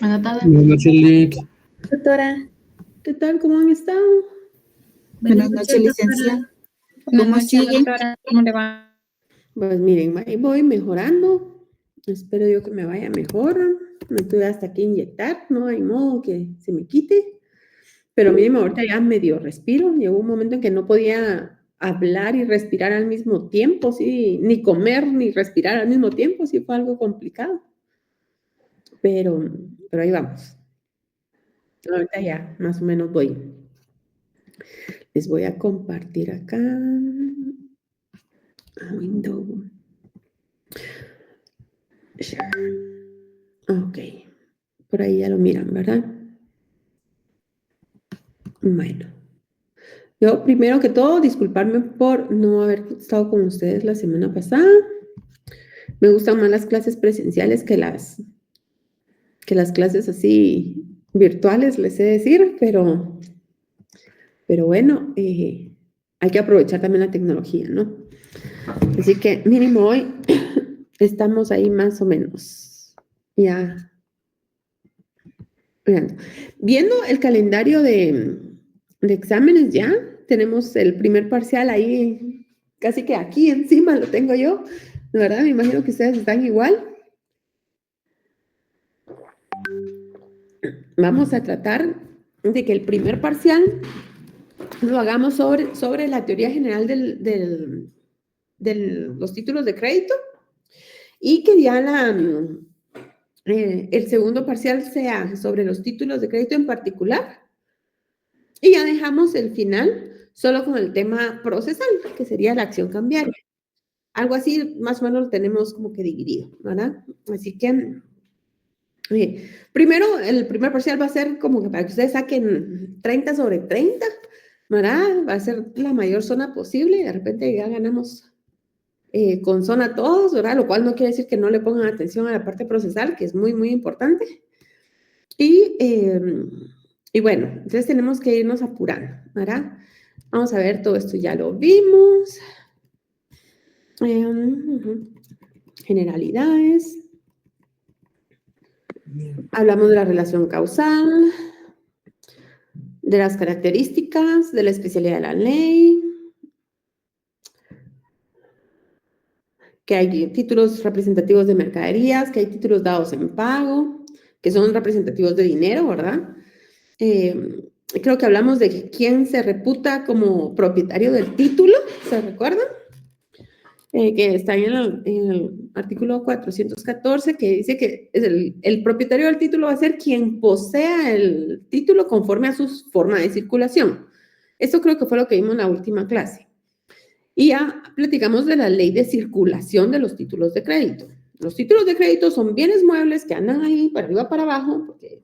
Buenas tardes. Buenas noches, Lick. Doctora, ¿qué tal? ¿Cómo han estado? Buenas noches, licenciada. Buenas ¿Cómo noches, sigue? doctora. ¿Cómo le va? Pues miren, ahí voy mejorando. Espero yo que me vaya mejor. Me tuve hasta que inyectar, no hay modo que se me quite. Pero miren, ahorita ya medio respiro. Llegó un momento en que no podía hablar y respirar al mismo tiempo, sí, ni comer ni respirar al mismo tiempo, sí fue algo complicado. Pero ahí vamos. Ahorita ya, más o menos voy. Les voy a compartir acá. A window. Share. Ok. Por ahí ya lo miran, ¿verdad? Bueno. Yo, primero que todo, disculparme por no haber estado con ustedes la semana pasada. Me gustan más las clases presenciales que las clases así virtuales, les he de decir, pero bueno, hay que aprovechar también la tecnología, ¿no? Así que mínimo hoy estamos ahí más o menos. Ya. Viendo el calendario de exámenes ya, tenemos el primer parcial ahí, casi que aquí encima lo tengo yo, la verdad me imagino que ustedes están igual. Vamos a tratar de que el primer parcial lo hagamos sobre la teoría general de los títulos de crédito y que ya el segundo parcial sea sobre los títulos de crédito en particular. Y ya dejamos el final solo con el tema procesal, que sería la acción cambiaria. Algo así, más o menos lo tenemos como que dividido, ¿verdad? Así que, primero, el primer parcial va a ser como que para que ustedes saquen 30 sobre 30, ¿verdad? Va a ser la mayor zona posible y de repente ya ganamos con zona todos, ¿verdad? Lo cual no quiere decir que no le pongan atención a la parte procesal, que es muy, muy importante. Y bueno, entonces tenemos que irnos apurando, ¿verdad? Vamos a ver, todo esto ya lo vimos. Generalidades. Hablamos de la relación causal, de las características, de la especialidad de la ley, que hay títulos representativos de mercaderías, que hay títulos dados en pago, que son representativos de dinero, ¿verdad? Creo que hablamos de quién se reputa como propietario del título, ¿se recuerdan? Que está en el artículo 414, que dice que el propietario del título va a ser quien posea el título conforme a su forma de circulación. Esto creo que fue lo que vimos en la última clase. Y ya platicamos de la ley de circulación de los títulos de crédito. Los títulos de crédito son bienes muebles que andan ahí para arriba, para abajo, porque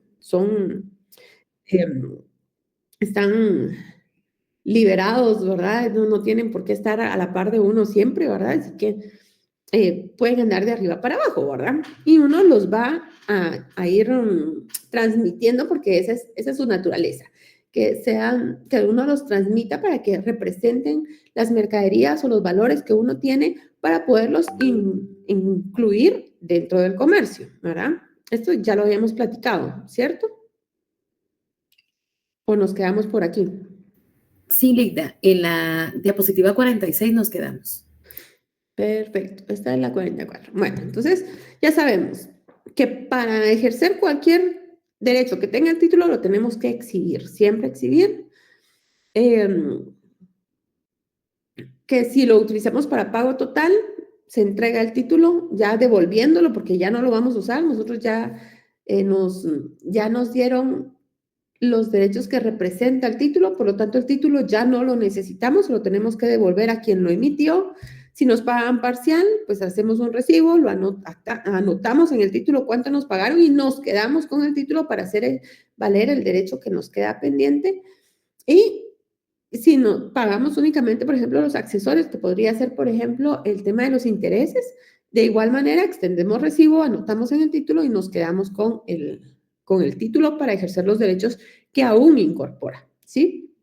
están liberados, ¿verdad? No tienen por qué estar a la par de uno siempre, ¿verdad? Así que pueden andar de arriba para abajo, ¿verdad? Y uno los va a ir transmitiendo porque esa es su naturaleza, que uno los transmita para que representen las mercaderías o los valores que uno tiene para poderlos incluir dentro del comercio, ¿verdad? Esto ya lo habíamos platicado, ¿cierto? ¿O nos quedamos por aquí? Sí, Ligda, en la diapositiva 46 nos quedamos. Perfecto, esta es la 44. Bueno, entonces ya sabemos que para ejercer cualquier derecho que tenga el título lo tenemos que exhibir, siempre exhibir. Que si lo utilizamos para pago total, se entrega el título ya devolviéndolo porque ya no lo vamos a usar. Nosotros ya nos dieron los derechos que representa el título, por lo tanto el título ya no lo necesitamos, lo tenemos que devolver a quien lo emitió. Si nos pagan parcial, pues hacemos un recibo, lo anotamos en el título cuánto nos pagaron y nos quedamos con el título para hacer valer el derecho que nos queda pendiente. Y si no pagamos únicamente, por ejemplo, los accesorios, que podría ser, por ejemplo, el tema de los intereses, de igual manera extendemos recibo, anotamos en el título y nos quedamos con el título para ejercer los derechos que aún incorpora, ¿sí?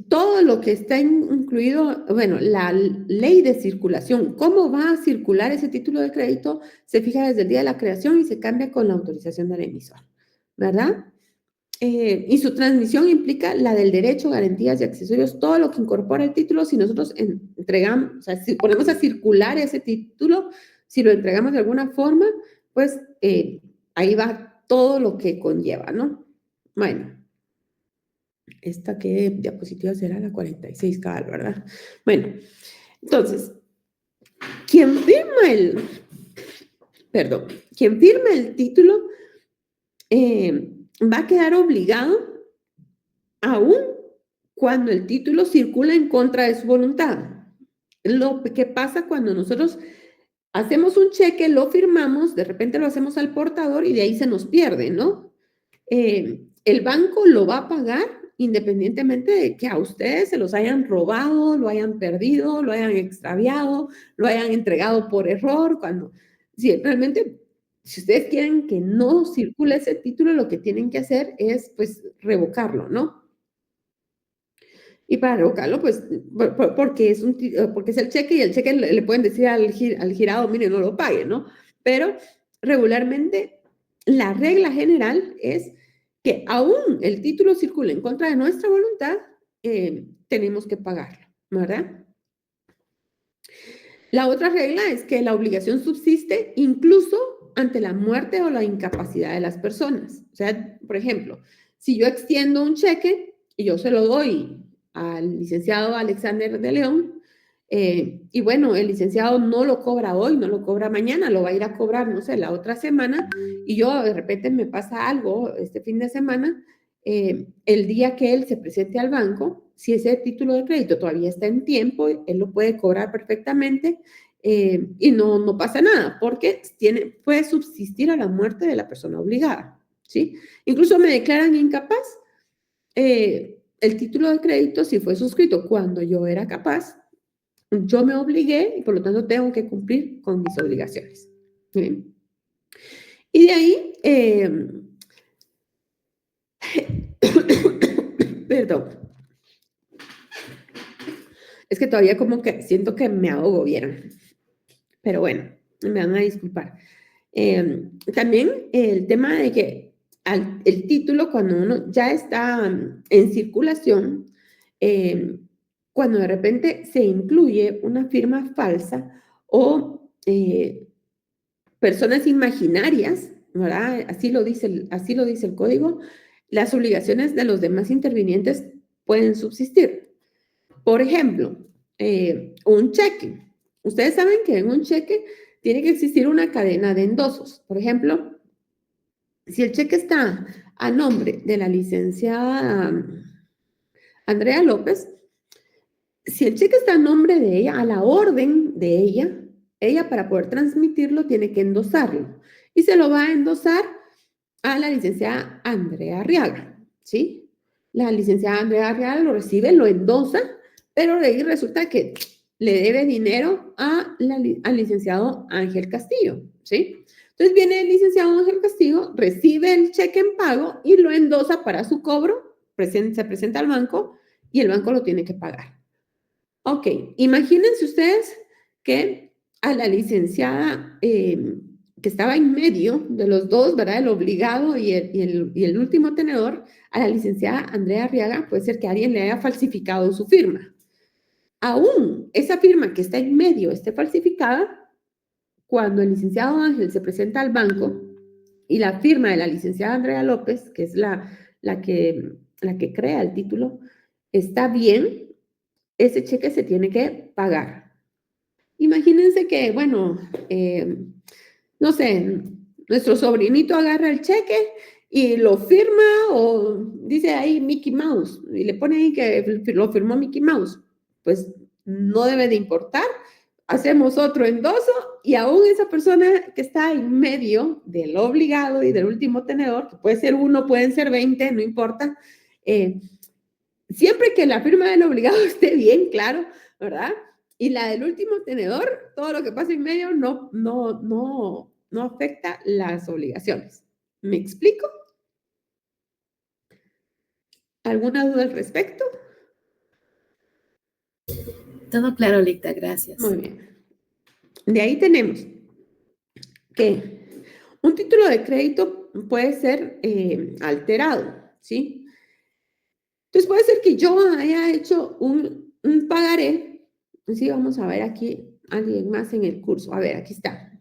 todo lo que está incluido, bueno, la ley de circulación, cómo va a circular ese título de crédito, se fija desde el día de la creación y se cambia con la autorización del emisor, ¿verdad? Y su transmisión implica la del derecho, garantías y accesorios, todo lo que incorpora el título. Si nosotros entregamos, o sea, si ponemos a circular ese título, si lo entregamos de alguna forma, pues ahí va todo lo que conlleva, ¿no? Bueno, esta que diapositiva será la 46, cabal, ¿verdad? Bueno, entonces, quien firma el título va a quedar obligado aún cuando el título circula en contra de su voluntad. Lo que pasa cuando nosotros hacemos un cheque, lo firmamos, de repente lo hacemos al portador y de ahí se nos pierde, ¿no? El banco lo va a pagar independientemente de que a ustedes se los hayan robado, lo hayan perdido, lo hayan extraviado, lo hayan entregado por error, si realmente, si ustedes quieren que no circule ese título, lo que tienen que hacer es, pues, revocarlo, ¿no? Y para revocarlo, pues, porque es el cheque y el cheque le pueden decir al girado, mire, no lo pague, ¿no? Pero regularmente la regla general es que aún el título circule en contra de nuestra voluntad, tenemos que pagarlo, ¿verdad? La otra regla es que la obligación subsiste incluso ante la muerte o la incapacidad de las personas. O sea, por ejemplo, si yo extiendo un cheque y yo se lo doy al licenciado Alexander de León, y bueno, el licenciado no lo cobra hoy, no lo cobra mañana, lo va a ir a cobrar, no sé, la otra semana, y yo de repente me pasa algo este fin de semana, el día que él se presente al banco, si ese título de crédito todavía está en tiempo, él lo puede cobrar perfectamente y no pasa nada, porque puede subsistir a la muerte de la persona obligada, ¿sí? Incluso me declaran incapaz. El título de crédito, si fue suscrito cuando yo era capaz, yo me obligué y por lo tanto tengo que cumplir con mis obligaciones. ¿Sí? Y de ahí, perdón, es que todavía como que siento que me ahogo, ¿vieron? Pero bueno, me van a disculpar. También el tema de que el título, cuando uno ya está en circulación, cuando de repente se incluye una firma falsa o personas imaginarias, ¿verdad? Así lo dice el código, las obligaciones de los demás intervinientes pueden subsistir. Por ejemplo, un cheque. Ustedes saben que en un cheque tiene que existir una cadena de endosos. Por ejemplo, si el cheque está a nombre de la licenciada Andrea López, si el cheque está a nombre de ella, a la orden de ella para poder transmitirlo tiene que endosarlo. Y se lo va a endosar a la licenciada Andrea Arriaga, ¿sí? La licenciada Andrea Arriaga lo recibe, lo endosa, pero de ahí resulta que le debe dinero al licenciado Ángel Castillo, ¿sí? Entonces viene el licenciado Ángel Castillo, recibe el cheque en pago y lo endosa para su cobro, se presenta al banco y el banco lo tiene que pagar. Ok, imagínense ustedes que a la licenciada que estaba en medio de los dos, ¿verdad? El obligado y el último tenedor, a la licenciada Andrea Arriaga, puede ser que alguien le haya falsificado su firma. Aún esa firma que está en medio esté falsificada, cuando el licenciado Ángel se presenta al banco y la firma de la licenciada Andrea López, que es la que crea el título, está bien, ese cheque se tiene que pagar. Imagínense que, bueno, no sé, nuestro sobrinito agarra el cheque y lo firma o dice ahí Mickey Mouse y le pone ahí que lo firmó Mickey Mouse. Pues no debe de importar. Hacemos otro endoso y aún esa persona que está en medio del obligado y del último tenedor, que puede ser uno, pueden ser 20, no importa, siempre que la firma del obligado esté bien, claro, ¿verdad? Y la del último tenedor, todo lo que pasa en medio no afecta las obligaciones. ¿Me explico? ¿Alguna duda al respecto? Todo claro, Ligda, gracias. Muy bien. De ahí tenemos que un título de crédito puede ser alterado, ¿sí? Entonces puede ser que yo haya hecho un pagaré. Sí, vamos a ver aquí alguien más en el curso. A ver, aquí está.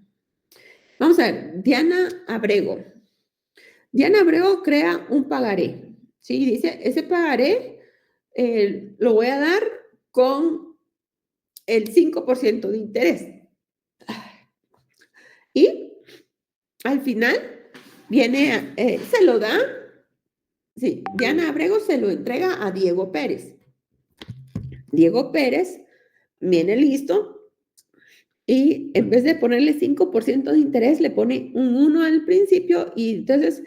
Vamos a ver, Diana Abrego. Diana Abrego crea un pagaré. Sí, dice, ese pagaré lo voy a dar con el 5% de interés. Y al final viene, se lo da, sí, Diana Abrego se lo entrega a Diego Pérez. Diego Pérez viene listo y en vez de ponerle 5% de interés, le pone un 1 al principio y entonces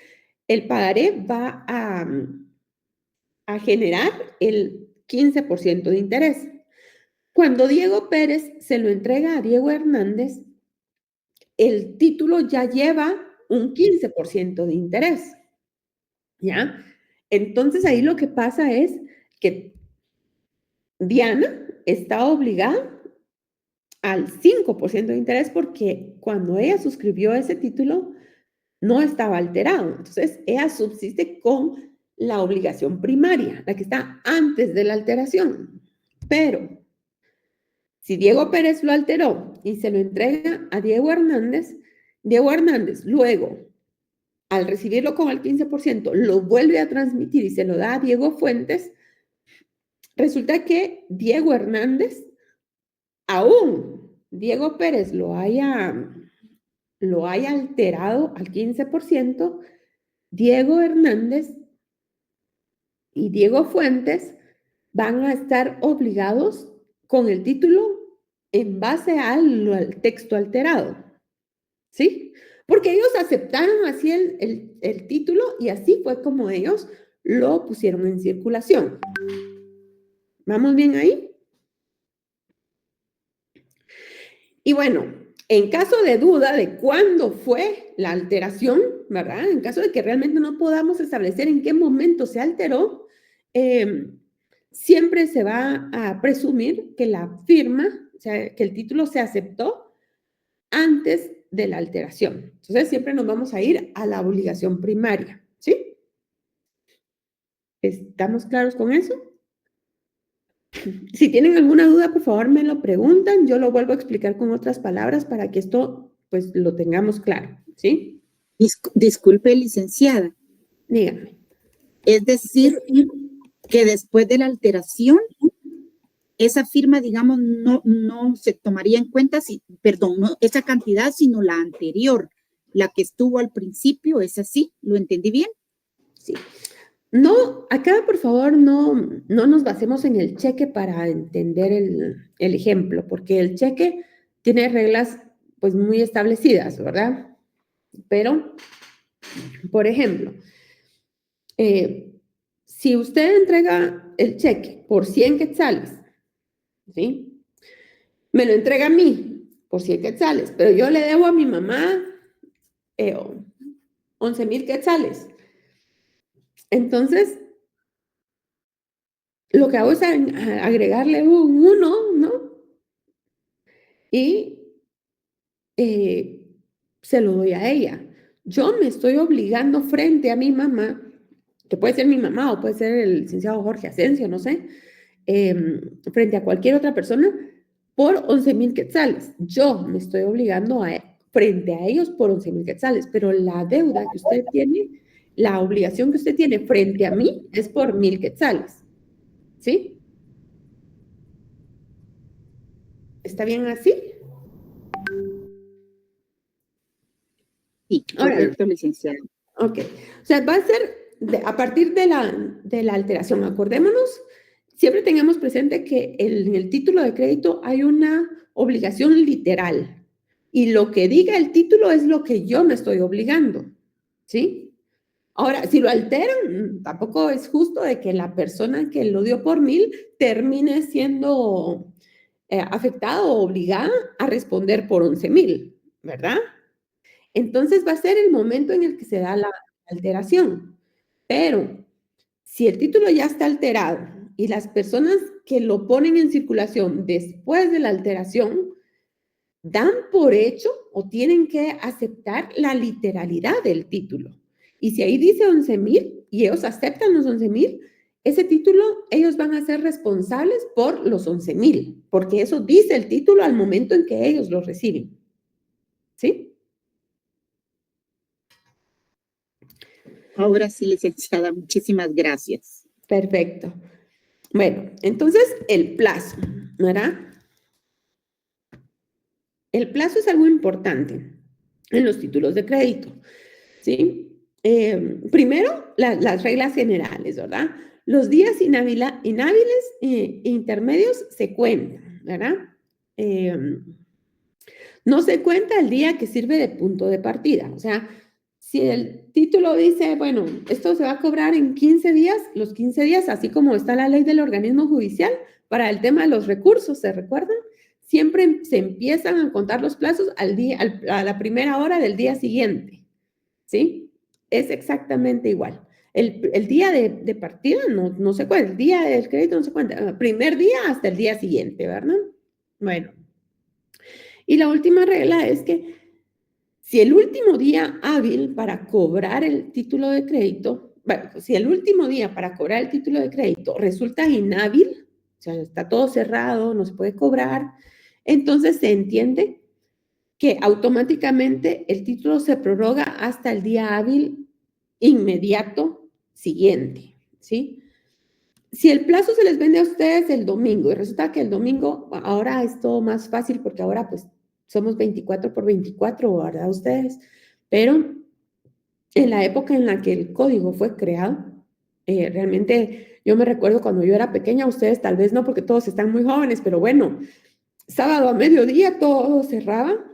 el pagaré va a generar el 15% de interés. Cuando Diego Pérez se lo entrega a Diego Hernández, el título ya lleva un 15% de interés, ¿ya? Entonces ahí lo que pasa es que Diana está obligada al 5% de interés porque cuando ella suscribió ese título no estaba alterado. Entonces ella subsiste con la obligación primaria, la que está antes de la alteración. Pero si Diego Pérez lo alteró y se lo entrega a Diego Hernández luego, al recibirlo con el 15%, lo vuelve a transmitir y se lo da a Diego Fuentes, resulta que Diego Hernández, aún Diego Pérez lo haya alterado al 15%, Diego Hernández y Diego Fuentes van a estar obligados con el título en base al texto alterado, ¿sí? Porque ellos aceptaron así el título y así fue como ellos lo pusieron en circulación. ¿Vamos bien ahí? Y bueno, en caso de duda de cuándo fue la alteración, ¿verdad? En caso de que realmente no podamos establecer en qué momento se alteró, siempre se va a presumir que la firma, o sea, que el título se aceptó antes de la alteración. Entonces, siempre nos vamos a ir a la obligación primaria, ¿sí? ¿Estamos claros con eso? Si tienen alguna duda, por favor, me lo preguntan. Yo lo vuelvo a explicar con otras palabras para que esto, pues, lo tengamos claro, ¿sí? Disculpe, licenciada. Dígame. Es decir, que después de la alteración, esa firma, digamos, no se tomaría en cuenta, perdón, no esa cantidad, sino la anterior, la que estuvo al principio, ¿es así? ¿Lo entendí bien? Sí. No, acá por favor no nos basemos en el cheque para entender el ejemplo, porque el cheque tiene reglas pues muy establecidas, ¿verdad? Pero, por ejemplo, si usted entrega el cheque por 100 quetzales, ¿sí? Me lo entrega a mí por 100 quetzales, pero yo le debo a mi mamá 11,000 quetzales. Entonces, lo que hago es agregarle un 1, ¿no? Y se lo doy a ella. Yo me estoy obligando frente a mi mamá, que puede ser mi mamá o puede ser el licenciado Jorge Asensio, no sé, frente a cualquier otra persona, por 11,000 quetzales. Yo me estoy obligando frente a ellos por 11,000 quetzales, pero la deuda que usted tiene, la obligación que usted tiene frente a mí es por 1,000 quetzales. ¿Sí? ¿Está bien así? Sí, Ahora, correcto, licenciada. ok. O sea, va a ser a partir de la alteración. Acordémonos, siempre tengamos presente que en el título de crédito hay una obligación literal. Y lo que diga el título es lo que yo me estoy obligando. ¿Sí? Ahora, si lo alteran, tampoco es justo de que la persona que lo dio por 1,000 termine siendo afectada o obligada a responder por 11,000, ¿verdad? Entonces va a ser el momento en el que se da la alteración. Pero si el título ya está alterado y las personas que lo ponen en circulación después de la alteración dan por hecho o tienen que aceptar la literalidad del título. Y si ahí dice 11,000 y ellos aceptan los 11,000, ese título ellos van a ser responsables por los 11,000, porque eso dice el título al momento en que ellos lo reciben. ¿Sí? Ahora sí, licenciada, muchísimas gracias. Perfecto. Bueno, entonces el plazo, ¿verdad? El plazo es algo importante en los títulos de crédito, ¿sí? Primero, las reglas generales, ¿verdad? Los días inhábiles e intermedios se cuentan, ¿verdad? No se cuenta el día que sirve de punto de partida. O sea, si el título dice, bueno, esto se va a cobrar en 15 días, los 15 días, así como está la ley del organismo judicial para el tema de los recursos, ¿se recuerdan? Siempre se empiezan a contar los plazos a la primera hora del día siguiente, ¿sí? Es exactamente igual. El día de partida no se cuenta, el día del crédito no se cuenta, el primer día hasta el día siguiente, ¿verdad? Bueno. Y la última regla es que si el último día hábil para cobrar el título de crédito, bueno, si el último día para cobrar el título de crédito resulta inhábil, o sea, está todo cerrado, no se puede cobrar, entonces se entiende que automáticamente el título se prorroga hasta el día hábil inmediato siguiente, ¿sí? Si el plazo se les vende a ustedes el domingo y resulta que el domingo ahora es todo más fácil porque ahora pues somos 24/24, ¿verdad? Ustedes, pero en la época en la que el código fue creado, realmente yo me recuerdo cuando yo era pequeña, ustedes tal vez no porque todos están muy jóvenes, pero bueno, sábado a mediodía todo cerraba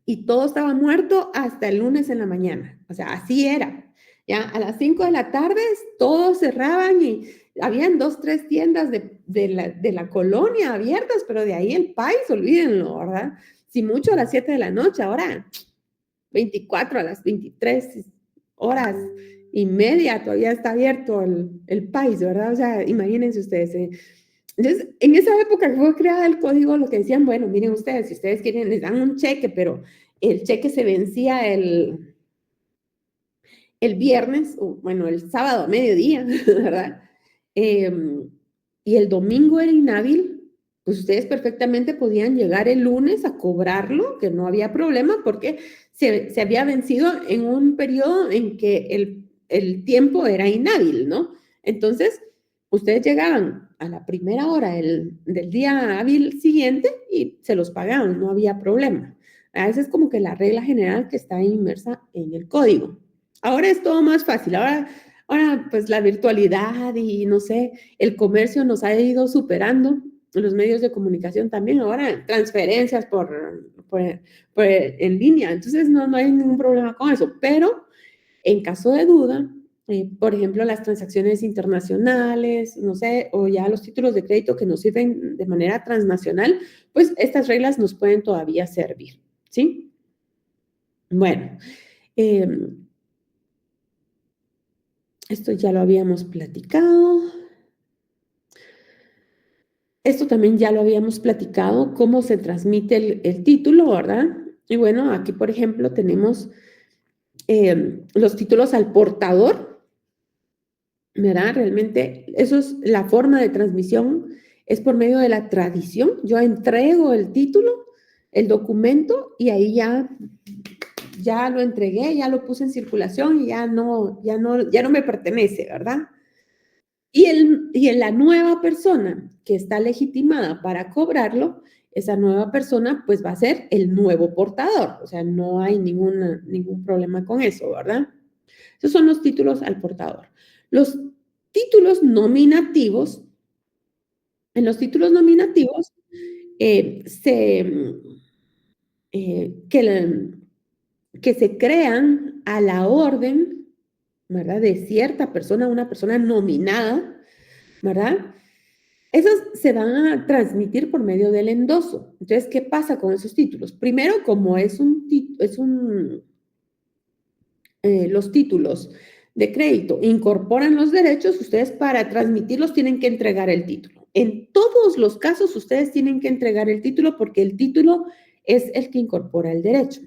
y todo estaba muerto hasta el lunes en la mañana. O sea, así era. Ya a las 5 de la tarde todos cerraban y habían 2, 3 tiendas de la colonia abiertas, pero de ahí el país, olvídenlo, ¿verdad? Si mucho a las 7 de la noche, ahora 24 a las 23:30 todavía está abierto el país, ¿verdad? O sea, imagínense ustedes. Entonces, en esa época que fue creada el código, lo que decían, bueno, miren ustedes, si ustedes quieren, les dan un cheque, pero el cheque se vencía el viernes, o bueno, el sábado a mediodía, ¿verdad? Y el domingo era inhábil, pues ustedes perfectamente podían llegar el lunes a cobrarlo, que no había problema, porque se había vencido en un periodo en que el tiempo era inhábil, ¿no? Entonces, ustedes llegaban a la primera hora del día hábil siguiente y se los pagaban, no había problema. Esa es como que la regla general que está inmersa en el código. Ahora es todo más fácil, ahora pues la virtualidad y no sé, el comercio nos ha ido superando, los medios de comunicación también, ahora transferencias en línea, entonces no hay ningún problema con eso, pero en caso de duda, por ejemplo, las transacciones internacionales, no sé, o ya los títulos de crédito que nos sirven de manera transnacional, pues estas reglas nos pueden todavía servir, ¿sí? Bueno, esto ya lo habíamos platicado. Esto también ya lo habíamos platicado, cómo se transmite el título, ¿verdad? Y bueno, aquí, por ejemplo, tenemos los títulos al portador, ¿verdad? Realmente, eso es la forma de transmisión, es por medio de la tradición. Yo entrego el título, el documento, y ahí ya lo entregué, ya lo puse en circulación y ya no me pertenece, ¿verdad? Y la nueva persona que está legitimada para cobrarlo, esa nueva persona pues va a ser el nuevo portador. O sea, no hay ningún problema con eso, ¿verdad? Esos son los títulos al portador. Los títulos nominativos, en los títulos nominativos que se crean a la orden, ¿verdad? De cierta persona, una persona nominada, ¿verdad? Esos se van a transmitir por medio del endoso. Entonces, ¿qué pasa con esos títulos? Primero, como los títulos de crédito incorporan los derechos, ustedes para transmitirlos tienen que entregar el título. En todos los casos ustedes tienen que entregar el título porque el título es el que incorpora el derecho.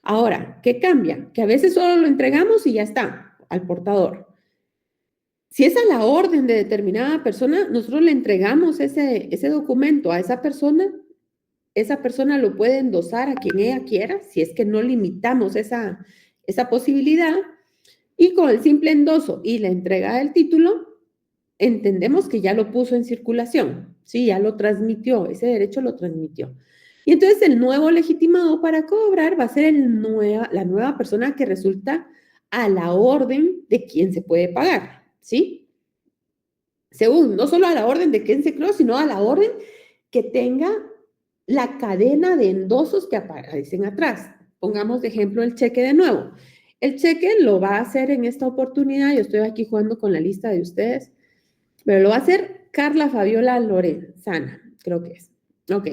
Ahora, ¿qué cambia? Que a veces solo lo entregamos y ya está, al portador. Si es a la orden de determinada persona, nosotros le entregamos ese documento a esa persona lo puede endosar a quien ella quiera, si es que no limitamos esa posibilidad, y con el simple endoso y la entrega del título, entendemos que ya lo puso en circulación, ¿sí? Ya lo transmitió, ese derecho lo transmitió. Y entonces el nuevo legitimado para cobrar va a ser la nueva persona que resulta a la orden de quien se puede pagar, ¿sí? Según, no solo a la orden de quien se creó, sino a la orden que tenga la cadena de endosos que aparecen atrás. Pongamos de ejemplo el cheque de nuevo. El cheque lo va a hacer en esta oportunidad, yo estoy aquí jugando con la lista de ustedes, pero lo va a hacer Carla Fabiola Lorenzana, creo que es. Ok.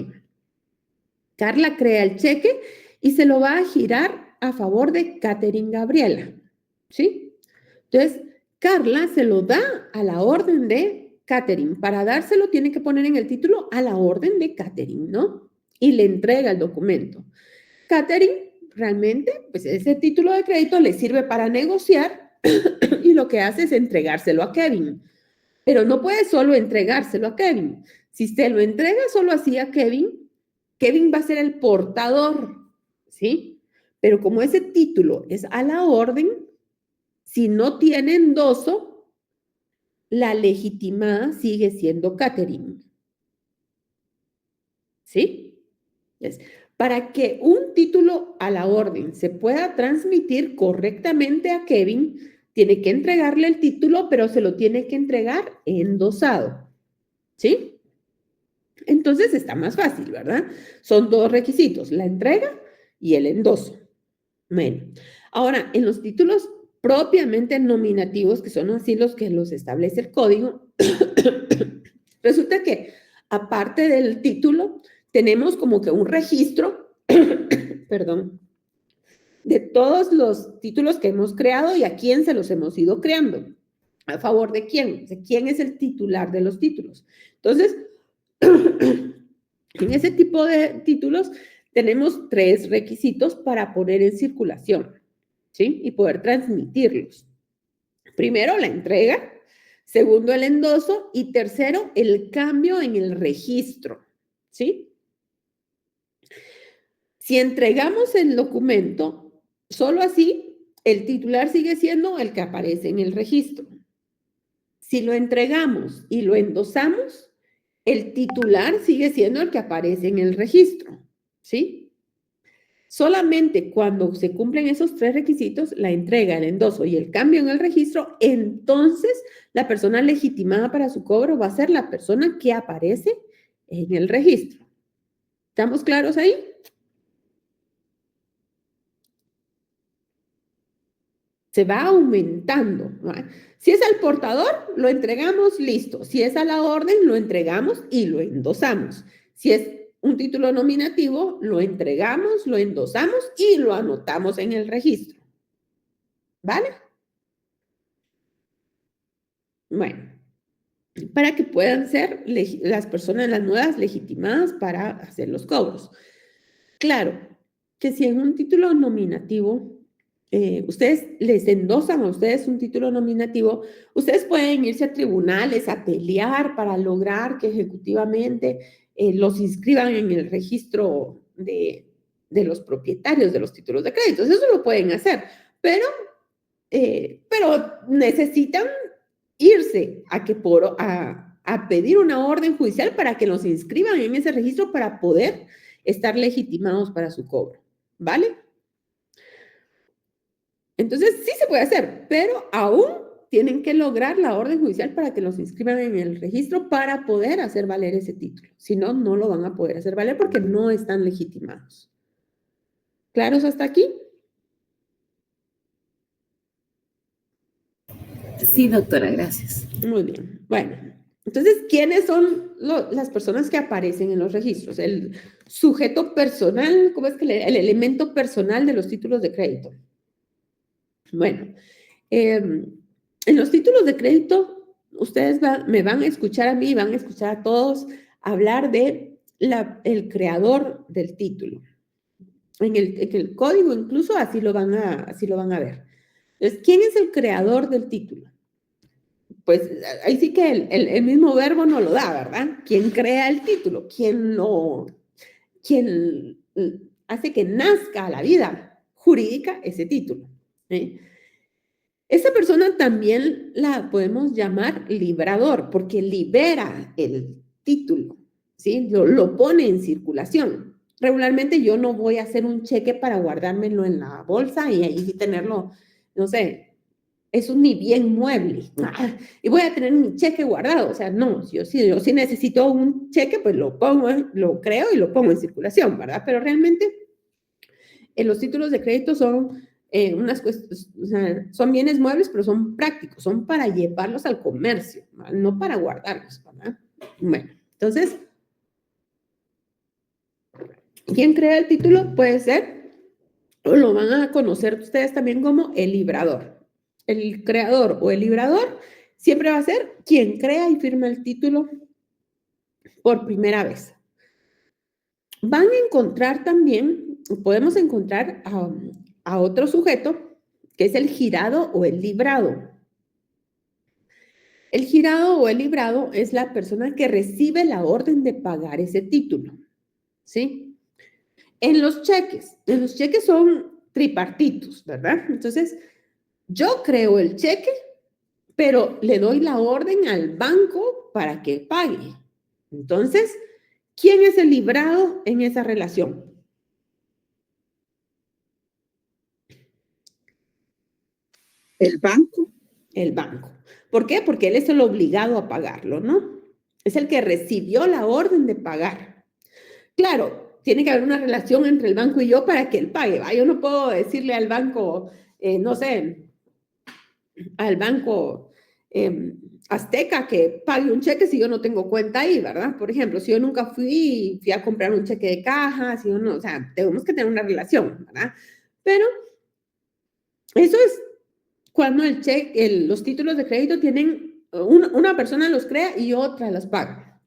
Carla crea el cheque y se lo va a girar a favor de Catherine Gabriela, ¿sí? Entonces, Carla se lo da a la orden de Catherine. Para dárselo tiene que poner en el título a la orden de Catherine, ¿no? Y le entrega el documento. Catherine, realmente, pues ese título de crédito le sirve para negociar y lo que hace es entregárselo a Kevin. Pero no puede solo entregárselo a Kevin. Si usted lo entrega solo así a Kevin, Kevin va a ser el portador, ¿sí? Pero como ese título es a la orden, si no tiene endoso, la legitimada sigue siendo Catherine. ¿Sí? Entonces, para que un título a la orden se pueda transmitir correctamente a Kevin, tiene que entregarle el título, pero se lo tiene que entregar endosado. ¿Sí? Entonces está más fácil, ¿verdad? Son dos requisitos, la entrega y el endoso. Bueno, ahora, en los títulos propiamente nominativos, que son así los que los establece el código, resulta que aparte del título, tenemos como que un registro, perdón, de todos los títulos que hemos creado y a quién se los hemos ido creando. ¿A favor de quién? ¿De quién es el titular de los títulos? Entonces, en ese tipo de títulos tenemos 3 requisitos para poner en circulación, ¿sí? Y poder transmitirlos. Primero, la entrega. Segundo, el endoso. Y tercero, el cambio en el registro, ¿sí? Si entregamos el documento, solo así, el titular sigue siendo el que aparece en el registro. Si lo entregamos y lo endosamos, el titular sigue siendo el que aparece en el registro, ¿sí? Solamente cuando se cumplen esos 3 requisitos, la entrega, el endoso y el cambio en el registro, entonces la persona legitimada para su cobro va a ser la persona que aparece en el registro. ¿Estamos claros ahí? Se va aumentando, ¿no? Si es al portador, lo entregamos, listo. Si es a la orden, lo entregamos y lo endosamos. Si es un título nominativo, lo entregamos, lo endosamos y lo anotamos en el registro. ¿Vale? Bueno, para que puedan ser las personas, las nuevas legitimadas para hacer los cobros. Claro, que si en un título nominativo ustedes les endosan a ustedes un título nominativo, ustedes pueden irse a tribunales a pelear para lograr que ejecutivamente los inscriban en el registro de los propietarios de los títulos de crédito. Eso lo pueden hacer, pero necesitan irse a pedir una orden judicial para que los inscriban en ese registro para poder estar legitimados para su cobro, ¿vale? Entonces, sí se puede hacer, pero aún tienen que lograr la orden judicial para que los inscriban en el registro para poder hacer valer ese título. Si no, no lo van a poder hacer valer porque no están legitimados. ¿Claros hasta aquí? Sí, doctora, gracias. Muy bien. Bueno, entonces, ¿quiénes son las personas que aparecen en los registros? El sujeto personal, ¿cómo es que el elemento personal de los títulos de crédito? Bueno, En los títulos de crédito, ustedes me van a escuchar a mí, van a escuchar a todos hablar de el creador del título. En el código incluso así lo van a ver. Entonces, ¿quién es el creador del título? Pues ahí sí que el mismo verbo no lo da, ¿verdad? ¿Quién crea el título? ¿Quién hace que nazca a la vida jurídica ese título? ¿Sí? Esa persona también la podemos llamar librador, porque libera el título, ¿sí? Lo pone en circulación. Regularmente yo no voy a hacer un cheque para guardármelo en la bolsa y ahí tenerlo, no sé, eso ni bien mueble. Y voy a tener mi cheque guardado. O sea, no, yo sí necesito un cheque, pues lo pongo, lo creo y lo pongo en circulación, ¿verdad? Pero realmente los títulos de crédito son unas cuestiones, o sea, son bienes muebles, pero son prácticos, son para llevarlos al comercio, ¿verdad? No para guardarlos, ¿verdad? Bueno, entonces, ¿quién crea el título? Puede ser, o lo van a conocer ustedes también como el librador. El creador o el librador siempre va a ser quien crea y firma el título por primera vez. Van a encontrar también, podemos encontrar a otro sujeto, que es el girado o el librado. El girado o el librado es la persona que recibe la orden de pagar ese título, ¿sí? En los cheques son tripartitos, ¿verdad? Entonces, yo creo el cheque, pero le doy la orden al banco para que pague. Entonces, ¿quién es el librado en esa relación? El banco. El banco. ¿Por qué? Porque él es el obligado a pagarlo, ¿no? Es el que recibió la orden de pagar. Claro, tiene que haber una relación entre el banco y yo para que él pague, ¿va? Yo no puedo decirle al banco, no sé, al banco Azteca que pague un cheque si yo no tengo cuenta ahí, ¿verdad? Por ejemplo, si yo nunca fui a comprar un cheque de caja, si yo no, o sea, tenemos que tener una relación, ¿verdad? Pero eso es cuando los títulos de crédito tienen, una persona los crea y otra los paga.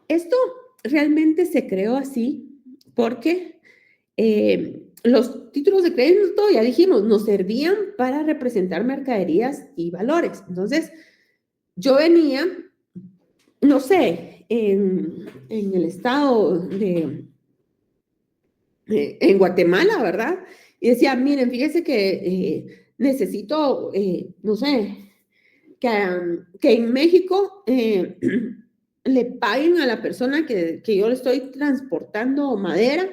Esto realmente se creó así porque los títulos de crédito, ya dijimos, nos servían para representar mercaderías y valores. Entonces, yo venía, no sé, en el estado en Guatemala, ¿verdad? Y decía, miren, fíjese que necesito, no sé, que en México le paguen a la persona que yo le estoy transportando madera.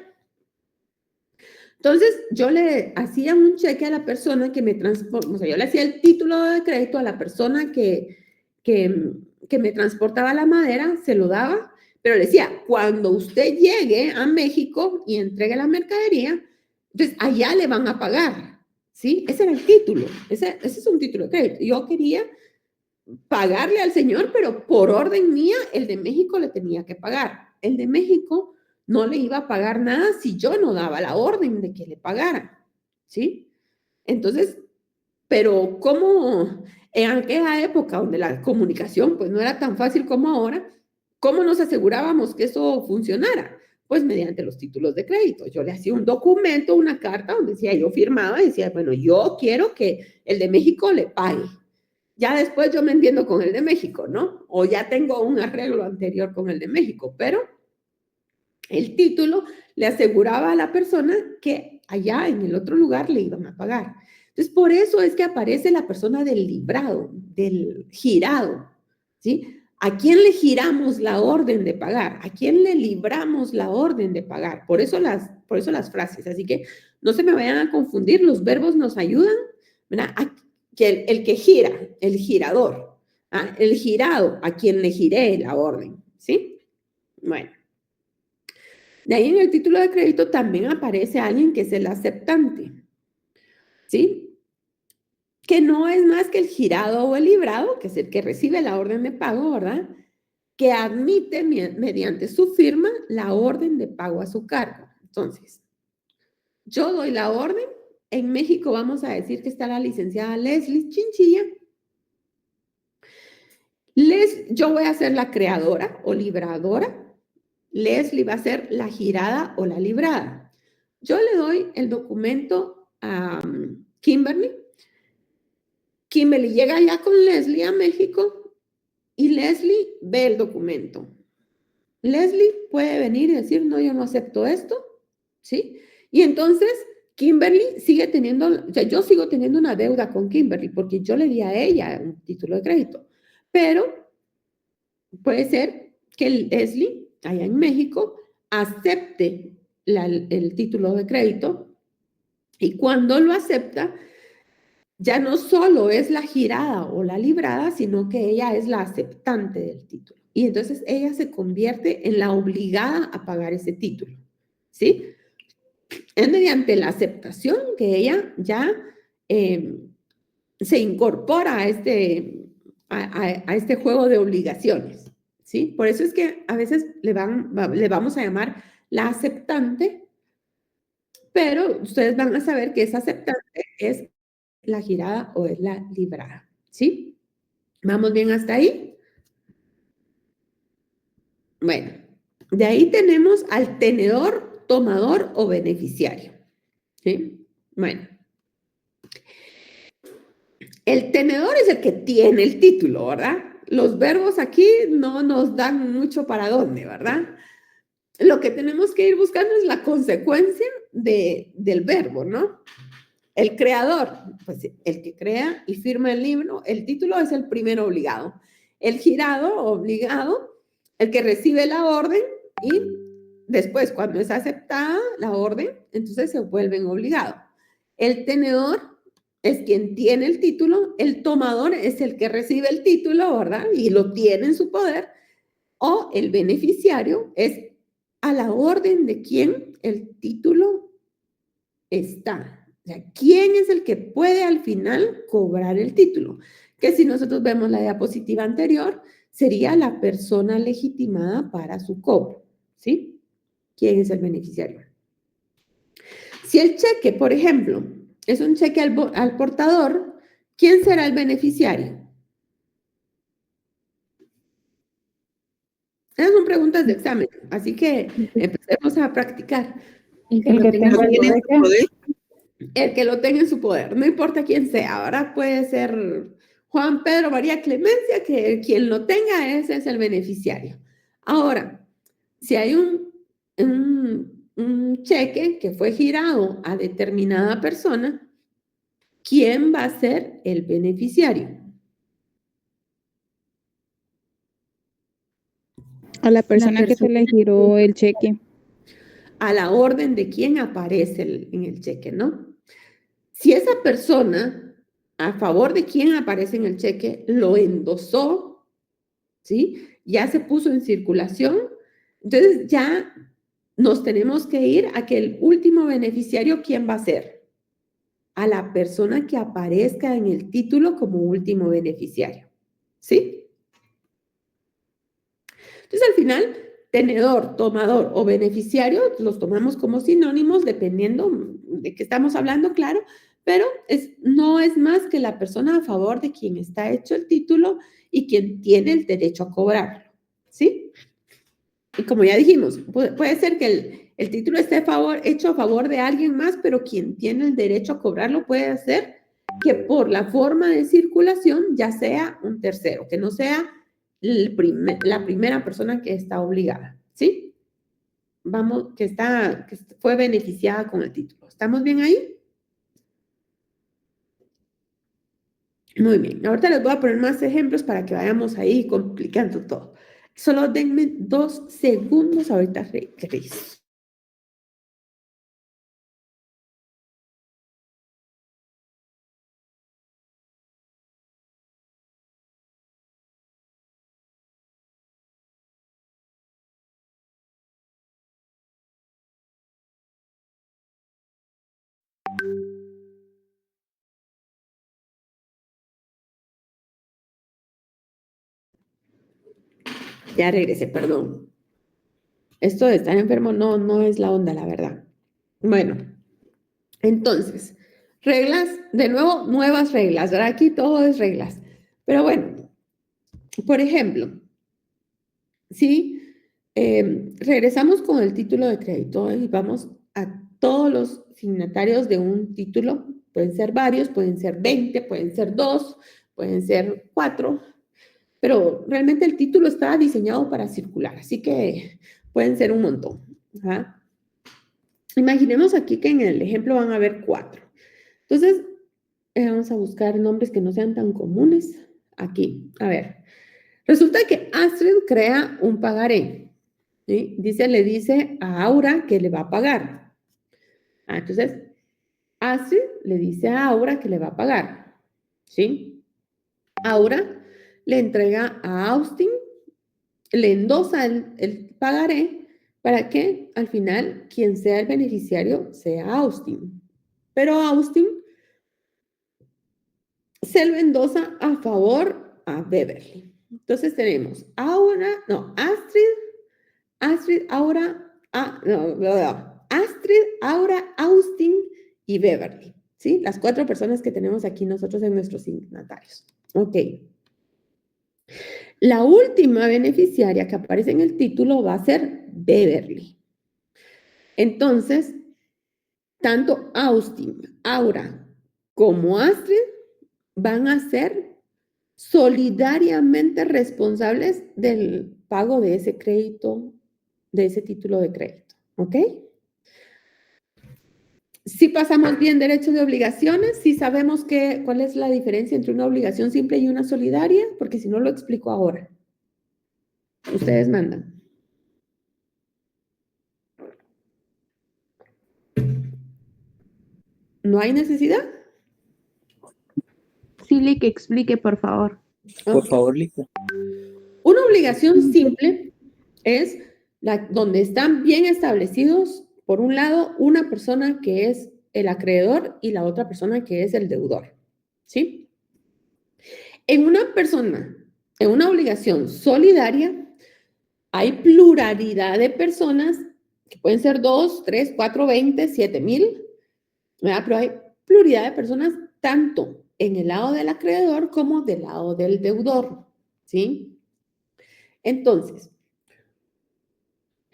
Entonces, yo le hacía un cheque a la persona que me transporta, o sea, yo le hacía el título de crédito a la persona que me transportaba la madera, se lo daba, pero le decía, cuando usted llegue a México y entregue la mercadería, entonces allá le van a pagar, ¿sí? Ese era el título, ese es un título de crédito. Yo quería pagarle al señor, pero por orden mía, el de México le tenía que pagar. El de México no le iba a pagar nada si yo no daba la orden de que le pagara, ¿sí? Entonces, pero ¿cómo en aquella época donde la comunicación pues no era tan fácil como ahora, cómo nos asegurábamos que eso funcionara? Pues mediante los títulos de crédito. Yo le hacía un documento, una carta donde decía, yo firmaba y decía, bueno, yo quiero que el de México le pague. Ya después yo me entiendo con el de México, ¿no? O ya tengo un arreglo anterior con el de México, pero el título le aseguraba a la persona que allá en el otro lugar le iban a pagar. Entonces, por eso es que aparece la persona del librado, del girado, ¿sí? ¿A quién le giramos la orden de pagar? ¿A quién le libramos la orden de pagar? Por eso las frases. Así que no se me vayan a confundir, los verbos nos ayudan, ¿verdad? Que el que gira, el girador, ¿ah? El girado, a quien le giré la orden, ¿sí? Bueno. De ahí en el título de crédito también aparece alguien que es el aceptante, ¿sí? Que no es más que el girado o el librado, que es el que recibe la orden de pago, ¿verdad? Que admite mediante su firma la orden de pago a su cargo. Entonces, yo doy la orden, en México vamos a decir que está la licenciada Leslie Chinchilla. Yo voy a ser la creadora o libradora. Leslie va a ser la girada o la librada. Yo le doy el documento a Kimberly. Kimberly llega ya con Leslie a México y Leslie ve el documento. Leslie puede venir y decir, no, yo no acepto esto, ¿sí? Y entonces Kimberly sigue teniendo, o sea, yo sigo teniendo una deuda con Kimberly porque yo le di a ella un título de crédito, pero puede ser que Leslie, allá en México, acepte el título de crédito y cuando lo acepta, ya no solo es la girada o la librada, sino que ella es la aceptante del título. Y entonces ella se convierte en la obligada a pagar ese título, ¿sí? Es mediante la aceptación que ella ya se incorpora a este juego de obligaciones, ¿sí? Por eso es que a veces le vamos a llamar la aceptante, pero ustedes van a saber que esa aceptante es la girada o es la librada, ¿sí? ¿Vamos bien hasta ahí? Bueno, de ahí tenemos al tenedor, tomador o beneficiario, ¿sí? Bueno, el tenedor es el que tiene el título, ¿verdad? Los verbos aquí no nos dan mucho para dónde, ¿verdad? Lo que tenemos que ir buscando es la consecuencia del verbo, ¿no? El creador, pues el que crea y firma el libro, el título es el primero obligado. El girado, obligado, el que recibe la orden y después cuando es aceptada la orden, entonces se vuelven obligados. El tenedor es quien tiene el título, el tomador es el que recibe el título, ¿verdad? Y lo tiene en su poder, o el beneficiario es a la orden de quien el título está. O sea, ¿quién es el que puede al final cobrar el título? Que si nosotros vemos la diapositiva anterior, sería la persona legitimada para su cobro, ¿sí? ¿Quién es el beneficiario? Si el cheque, por ejemplo, es un cheque al portador, ¿quién será el beneficiario? Esas son preguntas de examen, así que empecemos a practicar. El que tenga Lo el tiene en su cheque. poder. El que lo tenga en su poder, no importa quién sea, ahora puede ser Juan Pedro María Clemencia, que quien lo tenga, ese es el beneficiario. Ahora, si hay un cheque que fue girado a determinada persona, ¿quién va a ser el beneficiario? A la persona que se persona le giró el cheque. a la orden de quién aparece en el cheque, ¿no? Si esa persona, a favor de quien aparece en el cheque, lo endosó, ¿sí? Ya se puso en circulación, entonces ya nos tenemos que ir a que el último beneficiario, ¿quién va a ser? A la persona que aparezca en el título como último beneficiario, ¿sí? Entonces, al final, tenedor, tomador o beneficiario los tomamos como sinónimos dependiendo de qué estamos hablando, claro, pero no es más que la persona a favor de quien está hecho el título y quien tiene el derecho a cobrarlo, ¿sí? Y como ya dijimos, puede ser que el título esté hecho a favor de alguien más, pero quien tiene el derecho a cobrarlo puede ser que por la forma de circulación ya sea un tercero, que no sea la primera persona que está obligada, ¿sí? Vamos, que fue beneficiada con el título. ¿Estamos bien ahí? Muy bien. Ahorita les voy a poner más ejemplos para que vayamos ahí complicando todo. Solo denme 2 segundos ahorita, Cris. Ya regresé, perdón. Esto de estar enfermo no es la onda, la verdad. Bueno, entonces, Reglas, de nuevo, nuevas reglas, ¿verdad? Aquí todo es reglas. Pero bueno, por ejemplo, si regresamos con el título de crédito y vamos a todos los signatarios de un título, pueden ser varios, pueden ser 20, pueden ser 2, pueden ser 4, pero realmente el título está diseñado para circular, así que pueden ser un montón. ¿Ah? Imaginemos aquí que en el ejemplo van a haber 4. Entonces, vamos a buscar nombres que no sean tan comunes. Aquí, a ver. Resulta que Astrid crea un pagaré. ¿Sí? Le dice a Aura que le va a pagar. Entonces, Astrid le dice a Aura que le va a pagar. ¿Sí? Aura le entrega a Austin, le endosa el pagaré para que al final quien sea el beneficiario sea Austin. Pero Austin se lo endosa a favor a Beverly. Entonces tenemos Astrid, Aura, Austin y Beverly. ¿Sí? Las 4 personas que tenemos aquí nosotros en nuestros signatarios. Ok. La última beneficiaria que aparece en el título va a ser Beverly. Entonces, tanto Austin, Aura como Astrid van a ser solidariamente responsables del pago de ese crédito, de ese título de crédito. ¿Ok? Si pasamos bien derecho de obligaciones, si sabemos cuál es la diferencia entre una obligación simple y una solidaria, porque si no lo explico ahora. Ustedes mandan. ¿No hay necesidad? Sí, que explique, por favor. Por favor, Lica. Una obligación simple es donde están bien establecidos, por un lado, una persona que es el acreedor y la otra persona que es el deudor. ¿Sí? En una obligación solidaria, hay pluralidad de personas, que pueden ser 2, 3, 4, 20, 7,000, ¿verdad? Pero hay pluralidad de personas tanto en el lado del acreedor como del lado del deudor, ¿sí? Entonces,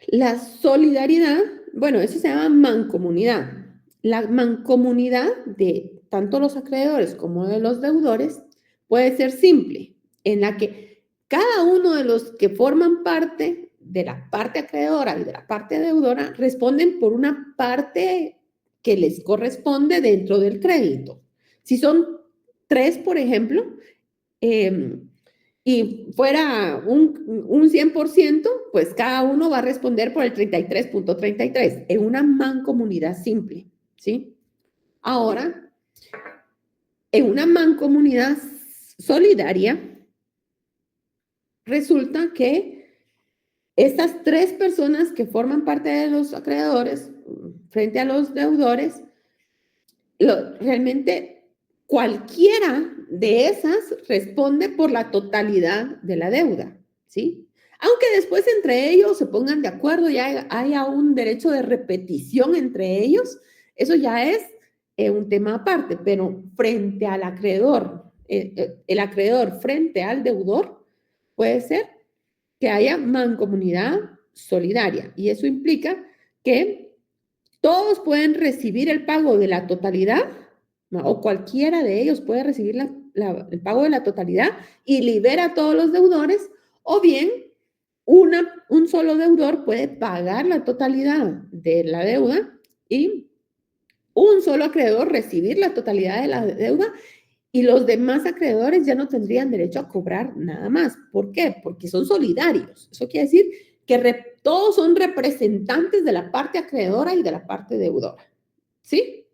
la solidaridad, bueno, eso se llama mancomunidad. La mancomunidad de tanto los acreedores como de los deudores puede ser simple, en la que cada uno de los que forman parte de la parte acreedora y de la parte deudora responden por una parte que les corresponde dentro del crédito. Si son 3, por ejemplo, y fuera un 100%, pues cada uno va a responder por el 33.33 en una mancomunidad simple, ¿sí? Ahora, en una mancomunidad solidaria, resulta que estas 3 personas que forman parte de los acreedores frente a los deudores, realmente cualquiera de esas responde por la totalidad de la deuda, ¿sí? Aunque después entre ellos se pongan de acuerdo y haya un derecho de repetición entre ellos, eso ya es un tema aparte, pero frente al acreedor, el acreedor frente al deudor, puede ser que haya mancomunidad solidaria, y eso implica que todos pueden recibir el pago de la totalidad, ¿no? O cualquiera de ellos puede recibir el pago de la totalidad y libera a todos los deudores, o bien un solo deudor puede pagar la totalidad de la deuda y un solo acreedor recibir la totalidad de la deuda, y los demás acreedores ya no tendrían derecho a cobrar nada más. ¿Por qué? Porque son solidarios. Eso quiere decir que todos son representantes de la parte acreedora y de la parte deudora. ¿Sí?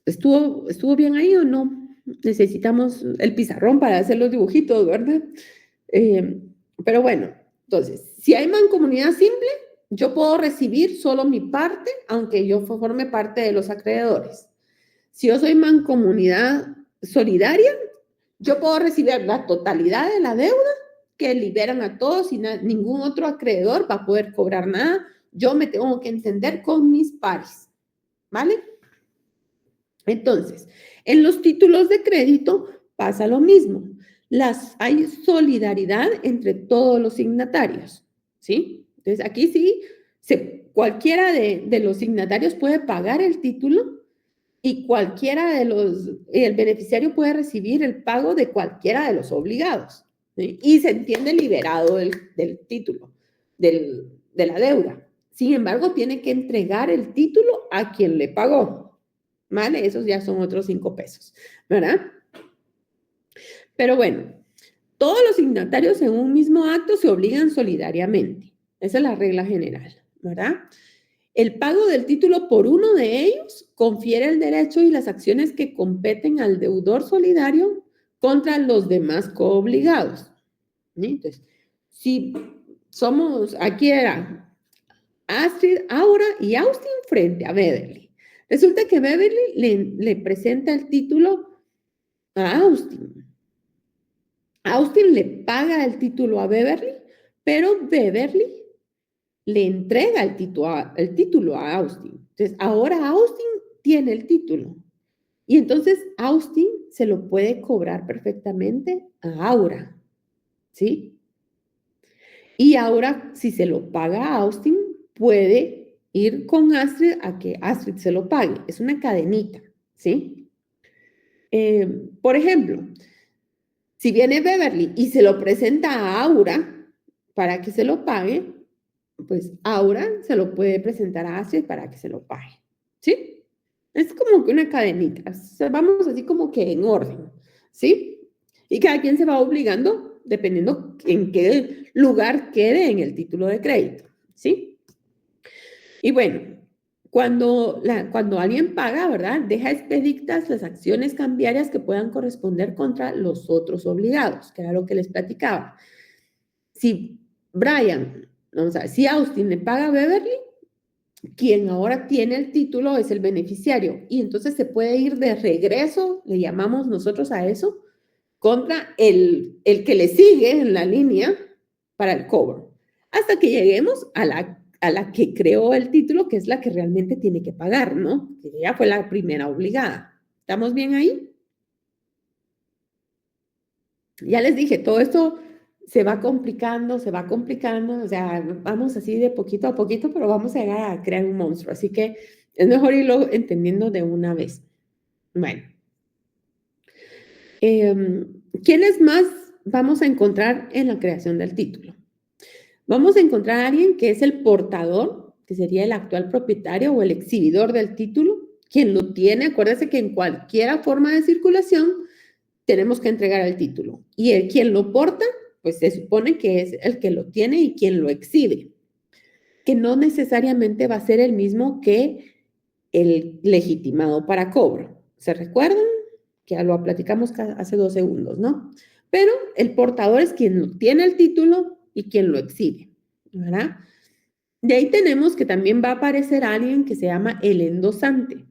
¿Estuvo bien ahí o no? Necesitamos el pizarrón para hacer los dibujitos, ¿verdad? Pero bueno, entonces, si hay mancomunidad simple, yo puedo recibir solo mi parte, aunque yo forme parte de los acreedores. Si yo soy mancomunidad solidaria, yo puedo recibir la totalidad de la deuda, que liberan a todos y ningún otro acreedor va a poder cobrar nada. Yo me tengo que entender con mis pares, ¿vale? Entonces, en los títulos de crédito pasa lo mismo. Hay solidaridad entre todos los signatarios, ¿sí? Entonces, aquí sí, cualquiera de los signatarios puede pagar el título y el beneficiario puede recibir el pago de cualquiera de los obligados, ¿sí? Y se entiende liberado del título, de la deuda. Sin embargo, tiene que entregar el título a quien le pagó, ¿vale? Esos ya son otros 5 pesos, ¿verdad? Pero bueno, todos los signatarios en un mismo acto se obligan solidariamente. Esa es la regla general, ¿verdad? El pago del título por uno de ellos confiere el derecho y las acciones que competen al deudor solidario contra los demás coobligados. ¿Sí? Entonces, si aquí era Astrid, Aura y Austin frente a Beverly. Resulta que Beverly le presenta el título a Austin. Austin le paga el título a Beverly, pero Beverly le entrega el título a Austin. Entonces, ahora Austin tiene el título. Y entonces Austin se lo puede cobrar perfectamente a Aura. ¿Sí? Y Aura, si se lo paga a Austin, puede ir con Astrid a que Astrid se lo pague. Es una cadenita. ¿Sí? Por ejemplo, si viene Beverly y se lo presenta a Aura para que se lo pague, pues Aura se lo puede presentar a Astrid para que se lo pague, ¿sí? Es como que una cadenita, o sea, vamos así como que en orden, ¿sí? Y cada quien se va obligando dependiendo en qué lugar quede en el título de crédito, ¿sí? Y bueno, cuando alguien paga, ¿verdad? Deja expeditas las acciones cambiarias que puedan corresponder contra los otros obligados, que era lo que les platicaba. Si si Austin le paga a Beverly, quien ahora tiene el título es el beneficiario y entonces se puede ir de regreso, le llamamos nosotros a eso, contra el que le sigue en la línea para el cobro, hasta que lleguemos a la que creó el título, que es la que realmente tiene que pagar, ¿no? Que ella fue la primera obligada. ¿Estamos bien ahí? Ya les dije, todo esto se va complicando, o sea, vamos así de poquito a poquito, pero vamos a llegar a crear un monstruo, así que es mejor irlo entendiendo de una vez. Bueno. ¿Quiénes más vamos a encontrar en la creación del título? Vamos a encontrar a alguien que es el portador, que sería el actual propietario o el exhibidor del título, quien lo tiene. Acuérdense que en cualquier forma de circulación tenemos que entregar el título. Y quien lo porta, pues se supone que es el que lo tiene y quien lo exhibe, que no necesariamente va a ser el mismo que el legitimado para cobro. ¿Se recuerdan? Que ya lo platicamos hace 2 segundos, ¿no? Pero el portador es quien tiene el título y quien lo exhibe, ¿verdad? De ahí tenemos que también va a aparecer alguien que se llama el endosante.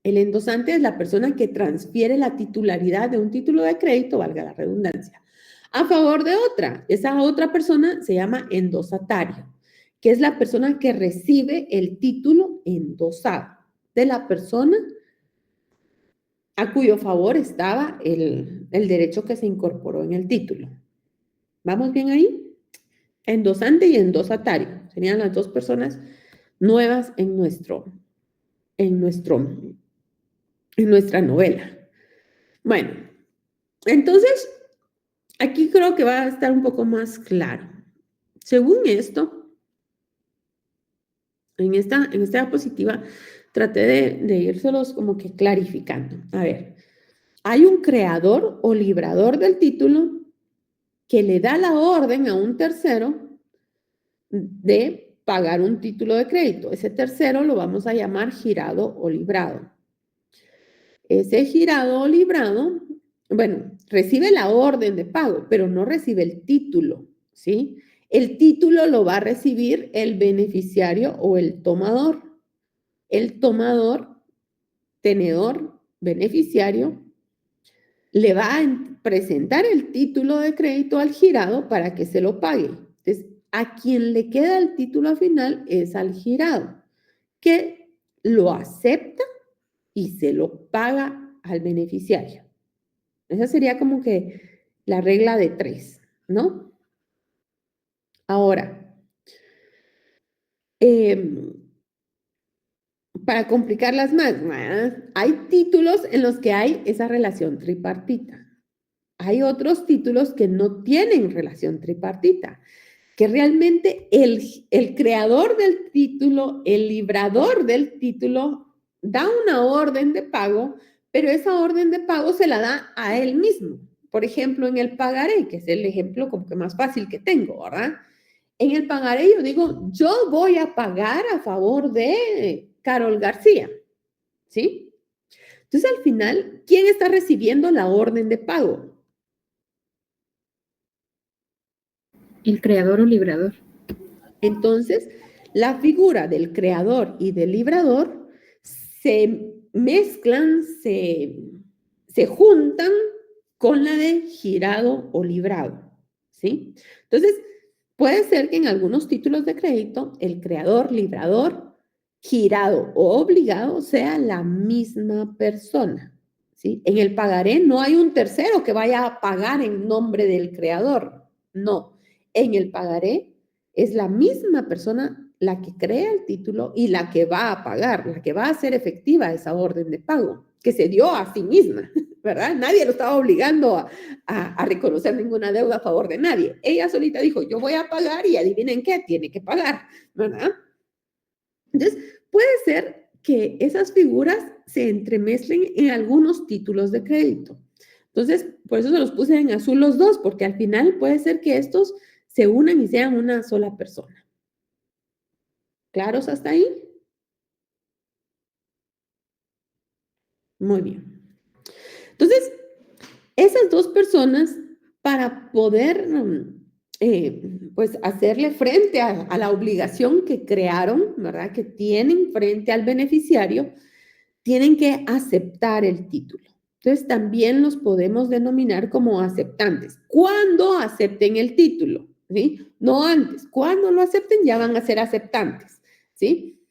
El endosante es la persona que transfiere la titularidad de un título de crédito, valga la redundancia, a favor de otra. Esa otra persona se llama endosatario, que es la persona que recibe el título endosado de la persona a cuyo favor estaba el derecho que se incorporó en el título. ¿Vamos bien ahí? Endosante y endosatario serían las 2 personas nuevas en nuestra novela. Bueno, entonces, aquí creo que va a estar un poco más claro. Según esto, en esta diapositiva, traté de irselos como que clarificando. A ver, hay un creador o librador del título que le da la orden a un tercero de pagar un título de crédito. Ese tercero lo vamos a llamar girado o librado. Ese girado o librado, bueno, recibe la orden de pago, pero no recibe el título, ¿sí? El título lo va a recibir el beneficiario o el tomador. El tomador, tenedor, beneficiario, le va a presentar el título de crédito al girado para que se lo pague. Entonces, a quien le queda el título al final es al girado, que lo acepta y se lo paga al beneficiario. Esa sería como que la regla de 3, ¿no? Ahora, para complicarlas más, hay títulos en los que hay esa relación tripartita. Hay otros títulos que no tienen relación tripartita, que realmente el creador del título, el librador del título, da una orden de pago, pero esa orden de pago se la da a él mismo. Por ejemplo, en el pagaré, que es el ejemplo como que más fácil que tengo, ¿verdad? En el pagaré yo digo, yo voy a pagar a favor de Carol García, ¿sí? Entonces, al final, ¿quién está recibiendo la orden de pago? El creador o librador. Entonces, la figura del creador y del librador se mezclan, se juntan con la de girado o librado, ¿sí? Entonces, puede ser que en algunos títulos de crédito el creador, librador, girado o obligado sea la misma persona, ¿sí? En el pagaré no hay un tercero que vaya a pagar en nombre del creador, no. En el pagaré es la misma persona la que crea el título y la que va a pagar, la que va a hacer efectiva esa orden de pago, que se dio a sí misma, ¿verdad? Nadie lo estaba obligando a reconocer ninguna deuda a favor de nadie. Ella solita dijo, yo voy a pagar y adivinen qué, tiene que pagar, ¿verdad? Entonces, puede ser que esas figuras se entremezclen en algunos títulos de crédito. Entonces, por eso se los puse en azul los dos, porque al final puede ser que estos se unan y sean una sola persona. ¿Claros hasta ahí? Muy bien. Entonces, esas dos personas, para poder pues hacerle frente a la obligación que crearon, ¿verdad? Que tienen frente al beneficiario, tienen que aceptar el título. Entonces, también los podemos denominar como aceptantes. ¿Cuándo acepten el título? ¿Sí? No antes. Cuando lo acepten, ya van a ser aceptantes. ¿Sí?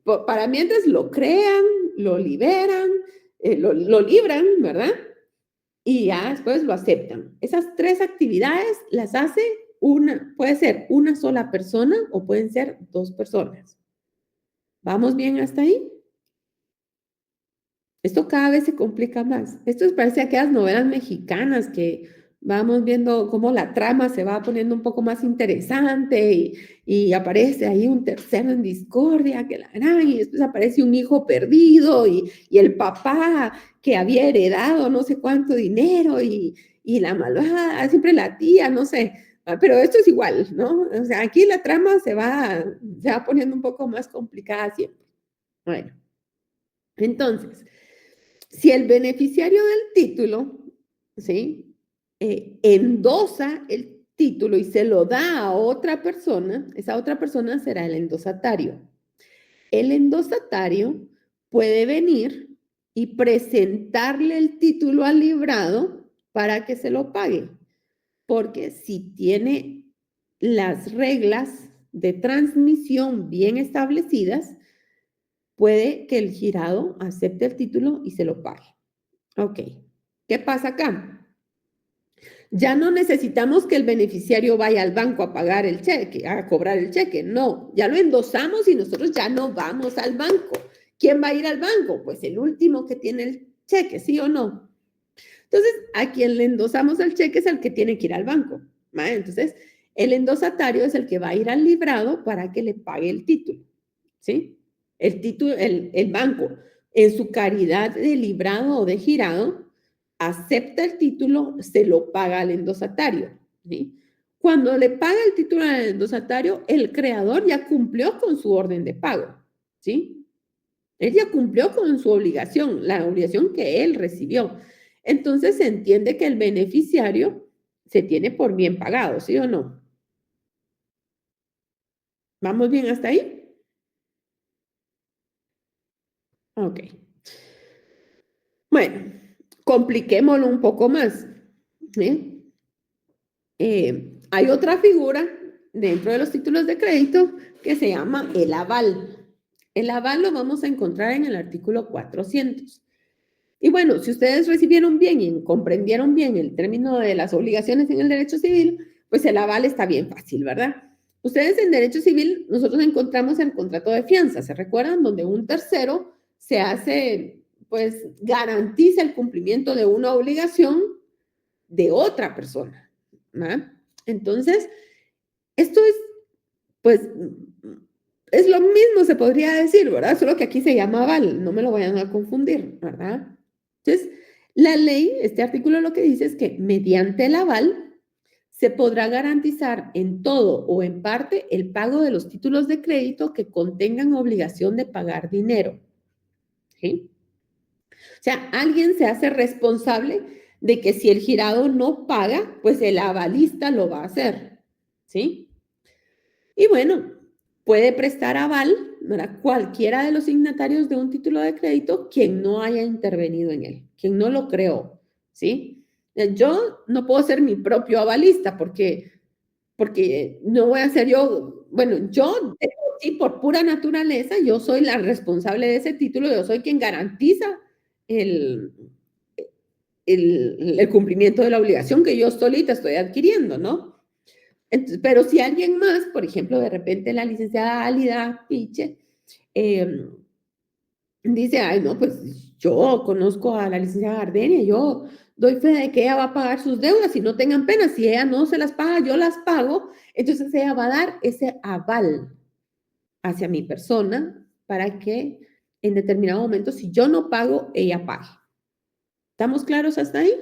Para mientras lo crean, lo liberan, lo libran, ¿verdad? Y ya después lo aceptan. Esas 3 actividades las hace puede ser una sola persona o pueden ser 2 personas. ¿Vamos bien hasta ahí? Esto cada vez se complica más. Esto parece aquellas novelas mexicanas que vamos viendo cómo la trama se va poniendo un poco más interesante y aparece ahí un tercero en discordia, que la gran, y después aparece un hijo perdido y el papá que había heredado no sé cuánto dinero y la malvada, siempre la tía, no sé, pero esto es igual, ¿no? O sea, aquí la trama se va poniendo un poco más complicada siempre. Bueno, entonces, si el beneficiario del título, ¿sí? Endosa el título y se lo da a otra persona, esa otra persona será el endosatario. El endosatario puede venir y presentarle el título al librado para que se lo pague, porque si tiene las reglas de transmisión bien establecidas, puede que el girado acepte el título y se lo pague. Ok, ¿qué pasa acá? Ya no necesitamos que el beneficiario vaya al banco a pagar el cheque, a cobrar el cheque. No, ya lo endosamos y nosotros ya no vamos al banco. ¿Quién va a ir al banco? Pues el último que tiene el cheque, ¿sí o no? Entonces, a quien le endosamos el cheque es el que tiene que ir al banco, ¿vale? Entonces, el endosatario es el que va a ir al librado para que le pague el título, ¿sí? El título, el banco, en su calidad de librado o de girado, acepta el título, se lo paga al endosatario, ¿sí? Cuando le paga el título al endosatario, el creador ya cumplió con su orden de pago, ¿sí? Él ya cumplió con su obligación, la obligación que él recibió. Entonces se entiende que el beneficiario se tiene por bien pagado, ¿sí o no? ¿Vamos bien hasta ahí? Ok. Bueno, compliquémoslo un poco más. ¿Sí? Hay otra figura dentro de los títulos de crédito que se llama el aval. El aval lo vamos a encontrar en el artículo 400. Y bueno, si ustedes recibieron bien y comprendieron bien el término de las obligaciones en el derecho civil, pues el aval está bien fácil, ¿verdad? Ustedes en derecho civil, nosotros encontramos el contrato de fianza, ¿se recuerdan? Donde un tercero se hace, pues garantiza el cumplimiento de una obligación de otra persona, ¿verdad? Entonces, esto es, pues, es lo mismo, se podría decir, ¿verdad? Solo que aquí se llama aval, no me lo vayan a confundir, ¿verdad? Entonces, la ley, este artículo lo que dice es que mediante el aval se podrá garantizar en todo o en parte el pago de los títulos de crédito que contengan obligación de pagar dinero. ¿Sí? O sea, alguien se hace responsable de que si el girado no paga, pues el avalista lo va a hacer. ¿Sí? Y bueno, puede prestar aval, ¿verdad? Cualquiera de los signatarios de un título de crédito quien no haya intervenido en él, quien no lo creó, ¿sí? Yo no puedo ser mi propio avalista porque no voy a ser yo, bueno, yo sí, por pura naturaleza, yo soy la responsable de ese título, yo soy quien garantiza el cumplimiento de la obligación que yo solita estoy adquiriendo, ¿no? Entonces, pero si alguien más, por ejemplo, de repente la licenciada Álida Piche, dice, ay, no, pues yo conozco a la licenciada Gardenia, yo doy fe de que ella va a pagar sus deudas y no tengan pena, si ella no se las paga, yo las pago, entonces ella va a dar ese aval hacia mi persona para que en determinado momento, si yo no pago, ella pague. ¿Estamos claros hasta ahí?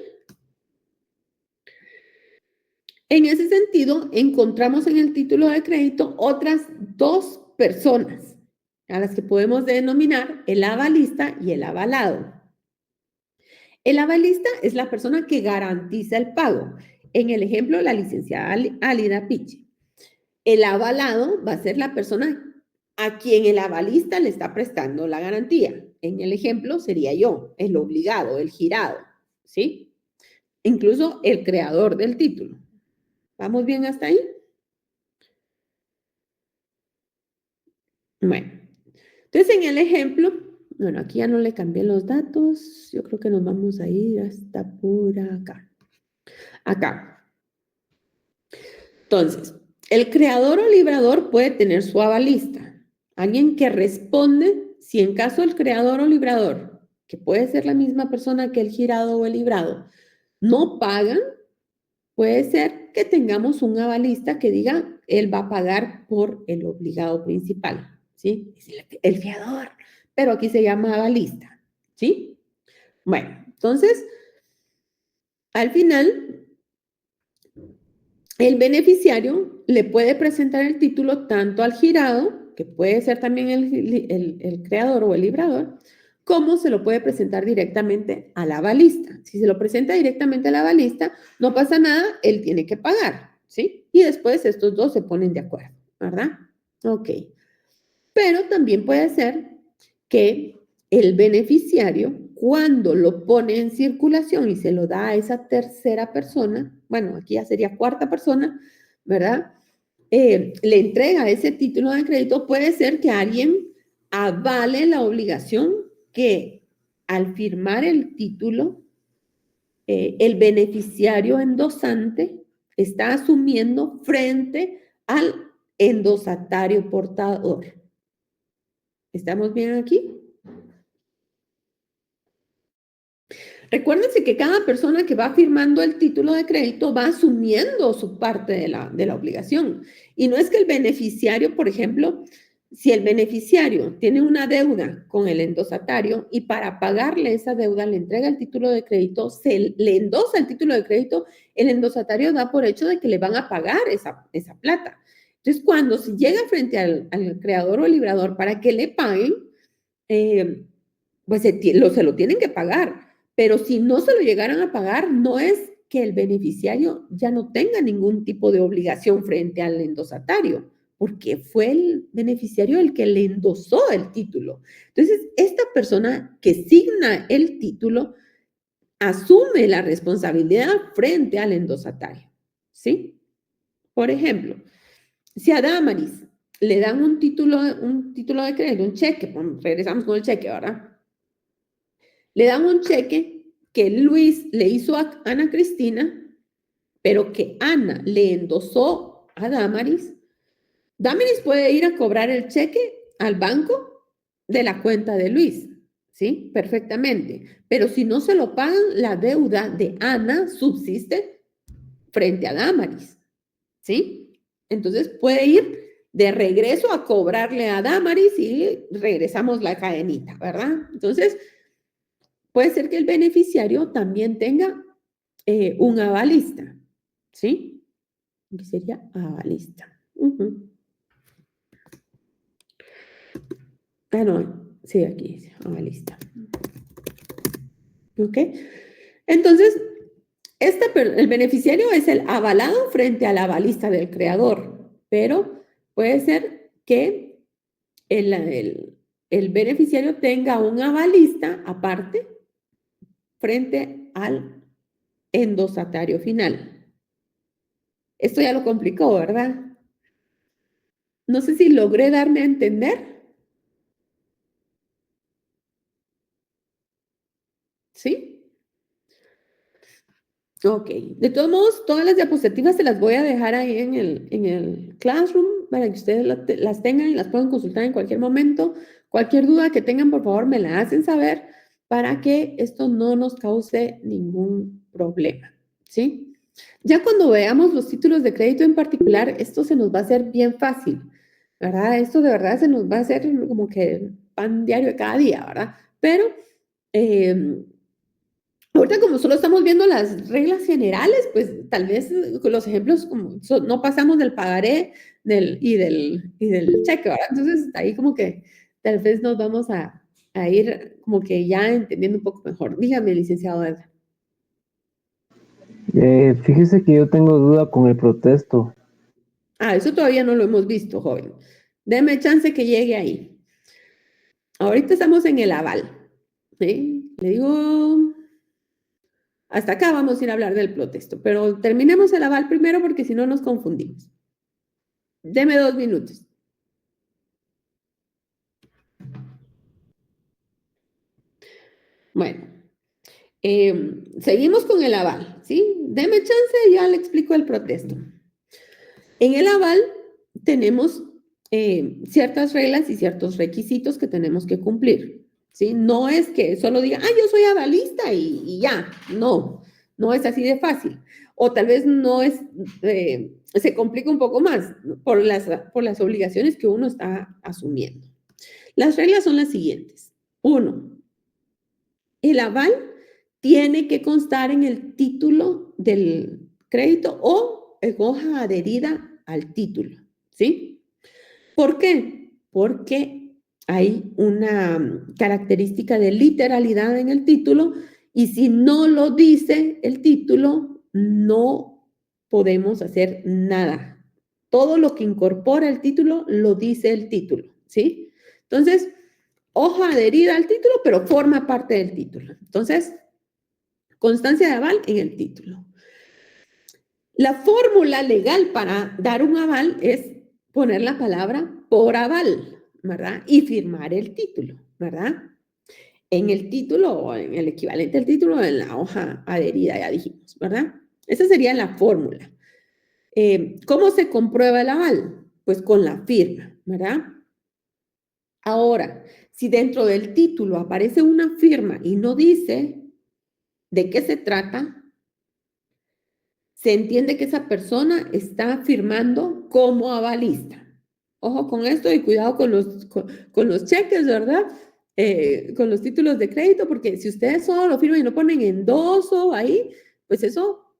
En ese sentido, encontramos en el título de crédito otras dos personas a las que podemos denominar el avalista y el avalado. El avalista es la persona que garantiza el pago. En el ejemplo, la licenciada Álida Piche. El avalado va a ser la persona a quien el avalista le está prestando la garantía. En el ejemplo sería yo, el obligado, el girado, ¿sí? Incluso el creador del título. ¿Vamos bien hasta ahí? Bueno, entonces en el ejemplo, bueno, aquí ya no le cambié los datos, yo creo que nos vamos a ir hasta por acá. Acá. Entonces, el creador o librador puede tener su avalista, alguien que responde si en caso el creador o librador, que puede ser la misma persona que el girado o el librado, no pagan, puede ser que tengamos un avalista que diga, él va a pagar por el obligado principal, ¿sí? El fiador, pero aquí se llama avalista, ¿sí? Bueno, entonces, al final, el beneficiario le puede presentar el título tanto al girado, que puede ser también el creador o el librador, como se lo puede presentar directamente al avalista. Si se lo presenta directamente al avalista, no pasa nada, él tiene que pagar, ¿sí? Y después estos dos se ponen de acuerdo, ¿verdad? Ok. Pero también puede ser que el beneficiario, cuando lo pone en circulación y se lo da a esa tercera persona, bueno, aquí ya sería cuarta persona, ¿verdad? Le entrega ese título de crédito, puede ser que alguien avale la obligación que al firmar el título, el beneficiario endosante está asumiendo frente al endosatario portador. ¿Estamos bien aquí? Recuérdense que cada persona que va firmando el título de crédito va asumiendo su parte de la obligación. Y no es que el beneficiario, por ejemplo, si el beneficiario tiene una deuda con el endosatario y para pagarle esa deuda le entrega el título de crédito, se le endosa el título de crédito, el endosatario da por hecho de que le van a pagar esa plata. Entonces, cuando se llega frente al creador o el librador para que le paguen, pues se lo tienen que pagar. Pero si no se lo llegaran a pagar, no es que el beneficiario ya no tenga ningún tipo de obligación frente al endosatario, porque fue el beneficiario el que le endosó el título. Entonces, esta persona que signa el título asume la responsabilidad frente al endosatario, ¿sí? Por ejemplo, si a Damaris le dan un título de crédito, un cheque, regresamos con el cheque, ¿verdad? Le dan un cheque que Luis le hizo a Ana Cristina, pero que Ana le endosó a Damaris. Damaris puede ir a cobrar el cheque al banco de la cuenta de Luis, ¿sí? Perfectamente. Pero si no se lo pagan, la deuda de Ana subsiste frente a Damaris, ¿sí? Entonces puede ir de regreso a cobrarle a Damaris y regresamos la cadenita, ¿verdad? Entonces, puede ser que el beneficiario también tenga un avalista, ¿sí? ¿Qué sería avalista? Ah, no, sí, aquí dice avalista. ¿Ok? Entonces, el beneficiario es el avalado frente al avalista del creador, pero puede ser que el beneficiario tenga un avalista aparte frente al endosatario final. Esto ya lo complicó, ¿verdad? No sé si logré darme a entender. ¿Sí? Ok. De todos modos, todas las diapositivas se las voy a dejar ahí en el Classroom para que ustedes las tengan y las puedan consultar en cualquier momento. Cualquier duda que tengan, por favor, me la hacen saber para que esto no nos cause ningún problema. ¿Sí? Ya cuando veamos los títulos de crédito en particular, esto se nos va a hacer bien fácil, ¿verdad? Esto de verdad se nos va a hacer como que el pan diario de cada día, ¿verdad? Pero ahorita como solo estamos viendo las reglas generales, pues tal vez con los ejemplos como no pasamos del pagaré y del cheque, ¿verdad? Entonces ahí como que tal vez nos vamos a ir como que ya entendiendo un poco mejor. Dígame, licenciado Edgar. Fíjese que yo tengo duda con el protesto. Ah, eso todavía no lo hemos visto, joven. Deme chance que llegue ahí. Ahorita estamos en el aval. ¿Sí? Le digo, hasta acá vamos a ir a hablar del protesto, pero terminemos el aval primero porque si no nos confundimos. Deme 2 minutos. Bueno, seguimos con el aval, ¿sí? Deme chance y ya le explico el protesto. En el aval tenemos ciertas reglas y ciertos requisitos que tenemos que cumplir, ¿sí? No es que solo diga, yo soy avalista y ya, no es así de fácil. O tal vez no es, se complica un poco más por las obligaciones que uno está asumiendo. Las reglas son las siguientes. 1, el aval tiene que constar en el título del crédito o en hoja adherida al título, ¿sí? ¿Por qué? Porque hay una característica de literalidad en el título y si no lo dice el título, no podemos hacer nada. Todo lo que incorpora el título, lo dice el título, ¿sí? Entonces, hoja adherida al título, pero forma parte del título. Entonces, constancia de aval en el título. La fórmula legal para dar un aval es poner la palabra por aval, ¿verdad? Y firmar el título, ¿verdad? En el título o en el equivalente al título en la hoja adherida, ya dijimos, ¿verdad? Esa sería la fórmula. ¿Cómo se comprueba el aval? Pues con la firma, ¿verdad? Ahora, si dentro del título aparece una firma y no dice de qué se trata, se entiende que esa persona está firmando como avalista. Ojo con esto y cuidado con los cheques, ¿verdad? Con los títulos de crédito, porque si ustedes solo lo firman y no ponen endoso ahí, pues eso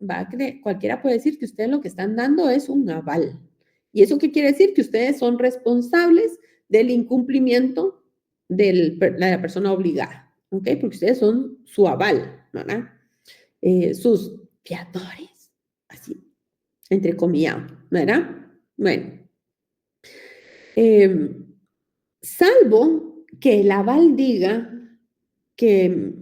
cualquiera puede decir que ustedes lo que están dando es un aval. ¿Y eso qué quiere decir? Que ustedes son responsables del incumplimiento de la persona obligada, ¿ok? Porque ustedes son su aval, ¿verdad? Sus fiadores, así, entre comillas, ¿verdad? Bueno, salvo que el aval diga que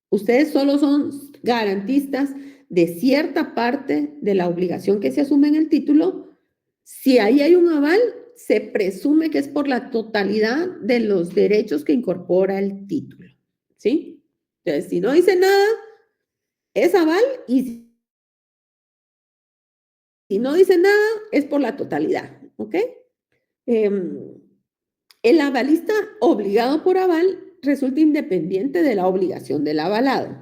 ustedes solo son garantistas de cierta parte de la obligación que se asume en el título, si ahí hay un aval, se presume que es por la totalidad de los derechos que incorpora el título, ¿sí? Entonces, si no dice nada, es aval, y si no dice nada, es por la totalidad, ¿ok? El avalista obligado por aval resulta independiente de la obligación del avalado,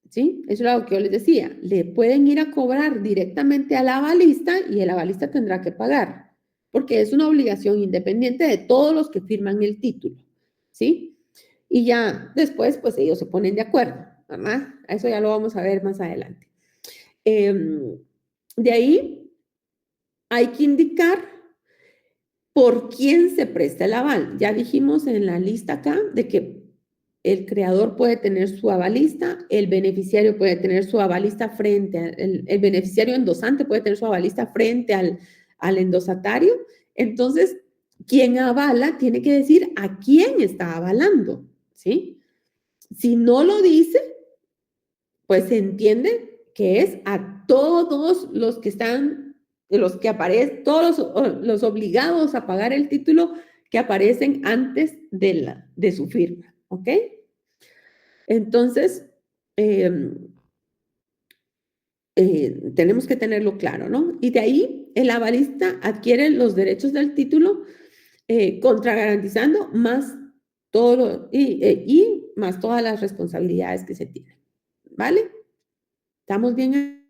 ¿sí? Eso es lo que yo les decía. Le pueden ir a cobrar directamente al avalista y el avalista tendrá que pagar, porque es una obligación independiente de todos los que firman el título, ¿sí? Y ya después, pues ellos se ponen de acuerdo, ¿verdad? Eso ya lo vamos a ver más adelante. De ahí hay que indicar por quién se presta el aval. Ya dijimos en la lista acá de que el creador puede tener su avalista, el beneficiario puede tener su avalista el beneficiario endosante puede tener su avalista frente al endosatario. Entonces, quien avala tiene que decir a quién está avalando, ¿sí? Si no lo dice, pues se entiende que es a todos los que están, los que aparecen, todos los obligados a pagar el título que aparecen antes de su firma, ¿ok? Entonces, tenemos que tenerlo claro, ¿no? Y de ahí el avalista adquiere los derechos del título contragarantizando más todo y más todas las responsabilidades que se tienen, ¿vale? ¿Estamos bien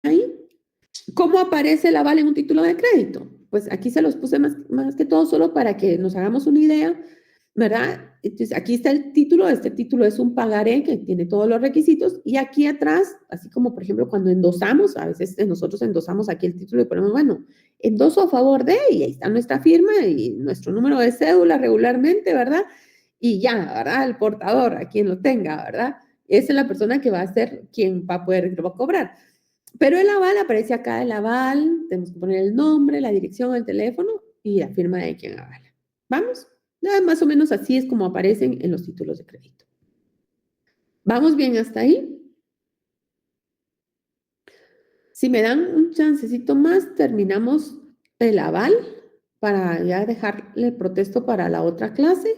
ahí? ¿Cómo aparece el aval en un título de crédito? Pues aquí se los puse más que todo solo para que nos hagamos una idea, ¿verdad? Entonces, aquí está el título. Este título es un pagaré que tiene todos los requisitos, y aquí atrás, así como por ejemplo cuando endosamos, a veces nosotros endosamos aquí el título y ponemos, bueno, endoso a favor de, y ahí está nuestra firma y nuestro número de cédula regularmente, ¿verdad? Y ya, ¿verdad? El portador, a quien lo tenga, ¿verdad? Esa es la persona que va a ser quien va a poder cobrar. Pero el aval aparece acá, el aval, tenemos que poner el nombre, la dirección, el teléfono y la firma de quien avala. ¿Vamos? Más o menos así es como aparecen en los títulos de crédito. ¿Vamos bien hasta ahí? Si me dan un chancecito más, terminamos el aval para ya dejarle protesto para la otra clase.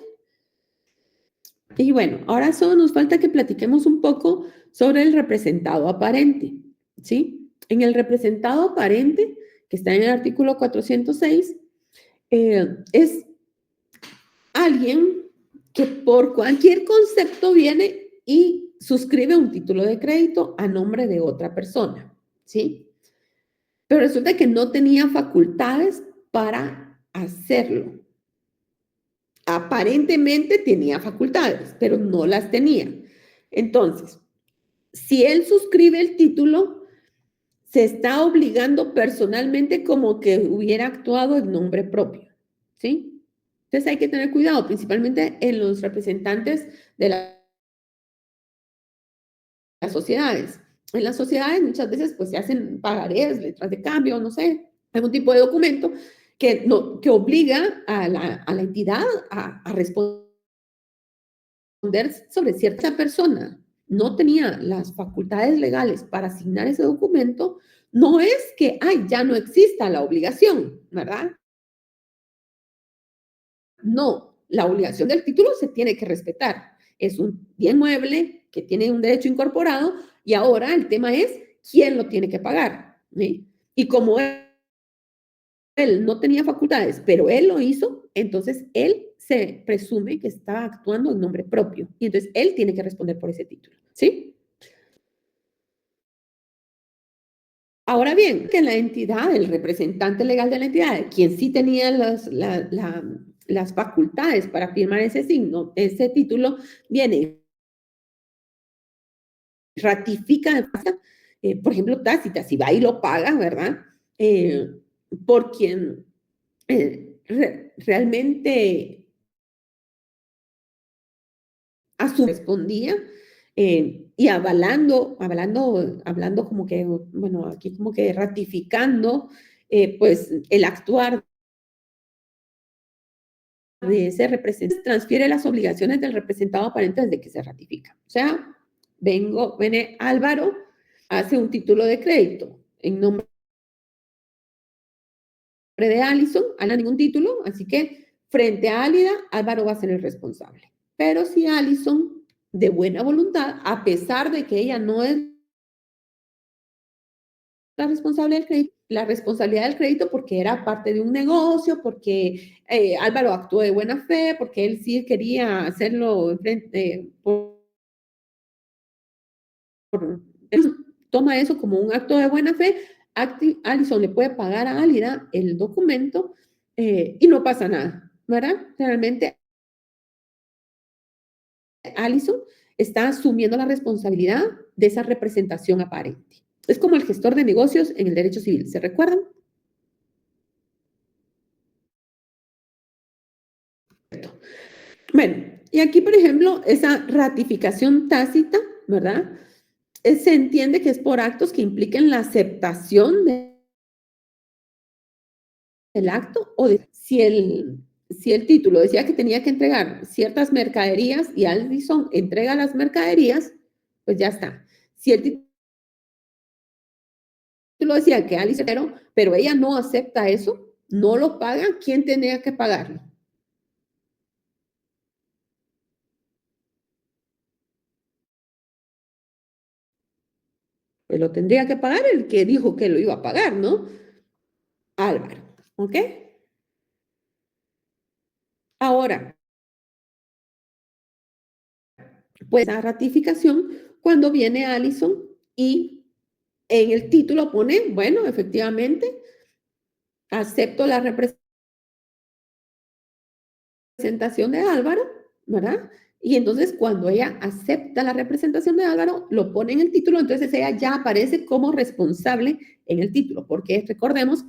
Y bueno, ahora solo nos falta que platiquemos un poco sobre el representado aparente, ¿sí? En el representado aparente, que está en el artículo 406, es alguien que por cualquier concepto viene y suscribe un título de crédito a nombre de otra persona, ¿sí? Pero resulta que no tenía facultades para hacerlo. Aparentemente tenía facultades, pero no las tenía. Entonces, si él suscribe el título, se está obligando personalmente como que hubiera actuado en nombre propio, ¿sí? Entonces hay que tener cuidado, principalmente en los representantes de las sociedades. En las sociedades muchas veces pues se hacen pagarés, letras de cambio, no sé, algún tipo de documento que obliga a la entidad a responder sobre cierta persona. No tenía las facultades legales para asignar ese documento. No es que, ay, ya no exista la obligación, ¿verdad? No, la obligación del título se tiene que respetar. Es un bien mueble que tiene un derecho incorporado, y ahora el tema es quién lo tiene que pagar, ¿sí? Y como él no tenía facultades, pero él lo hizo, entonces él se presume que está actuando en nombre propio, y entonces él tiene que responder por ese título, ¿sí? Ahora bien, que la entidad, el representante legal de la entidad, quien sí tenía las facultades para firmar ese ese título, viene, ratifica, por ejemplo, tácita, si va y lo paga, ¿verdad? Por quien realmente a su respondía, y hablando como que, bueno, aquí como que ratificando, pues el actuar de ese representante, transfiere las obligaciones del representado aparente desde que se ratifica. O sea, viene Álvaro, hace un título de crédito en nombre de Allison, no hay ningún título, así que frente a Álida, Álvaro va a ser el responsable. Pero si Allison, de buena voluntad, a pesar de que ella no es la responsable del crédito, la responsabilidad del crédito porque era parte de un negocio, porque Álvaro actuó de buena fe, porque él sí quería hacerlo toma eso como un acto de buena fe. Allison le puede pagar a Álida el documento y no pasa nada, ¿verdad? Realmente Allison está asumiendo la responsabilidad de esa representación aparente. Es como el gestor de negocios en el derecho civil, ¿se recuerdan? Bueno, y aquí, por ejemplo, esa ratificación tácita, ¿verdad? Se entiende que es por actos que impliquen la aceptación del acto o de si el título decía que tenía que entregar ciertas mercaderías y Allison entrega las mercaderías, pues ya está. Si el título decía que Allison, pero ella no acepta eso, no lo paga, ¿quién tenía que pagarlo? Pues lo tendría que pagar el que dijo que lo iba a pagar, ¿no? Álvaro, ¿ok? Ahora, pues la ratificación cuando viene Allison y en el título pone, bueno, efectivamente, acepto la representación de Álvaro, ¿verdad? Y entonces cuando ella acepta la representación de Álvaro, lo pone en el título, entonces ella ya aparece como responsable en el título, porque recordemos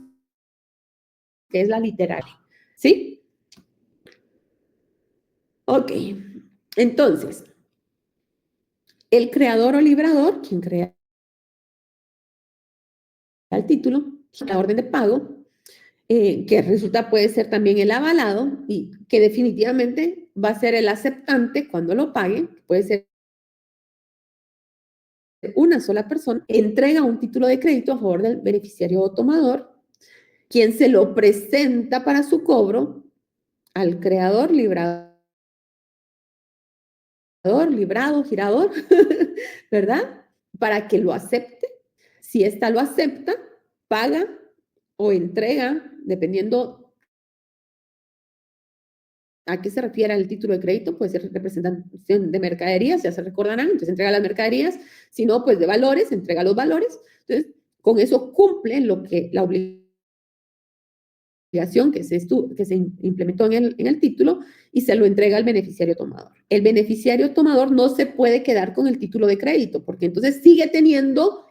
que es la literaria, ¿sí? Ok, entonces, el creador o librador, quien crea el título, la orden de pago, que resulta puede ser también el avalado y que definitivamente va a ser el aceptante cuando lo pague, puede ser una sola persona, entrega un título de crédito a favor del beneficiario o tomador, quien se lo presenta para su cobro al creador, librador, librado, girador, ¿verdad? Para que lo acepte. Si ésta lo acepta, paga o entrega, dependiendo a qué se refiere el título de crédito, puede ser representación de mercaderías, ya se recordarán, entonces entrega las mercaderías, si no, pues de valores, entrega los valores. Entonces, con eso cumple lo que la obligación que se implementó en el título y se lo entrega al beneficiario tomador. El beneficiario tomador no se puede quedar con el título de crédito, porque entonces sigue teniendo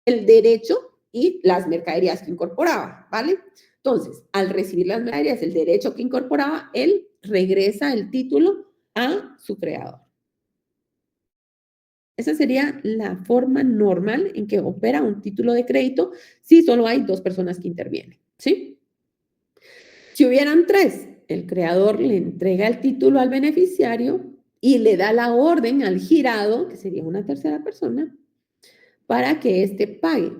el derecho y las mercaderías que incorporaba, ¿vale? Entonces, al recibir las mercaderías, el derecho que incorporaba, él regresa el título a su creador. Esa sería la forma normal en que opera un título de crédito si solo hay dos personas que intervienen, ¿sí? Si hubieran tres, el creador le entrega el título al beneficiario y le da la orden al girado, que sería una tercera persona, para que éste pague.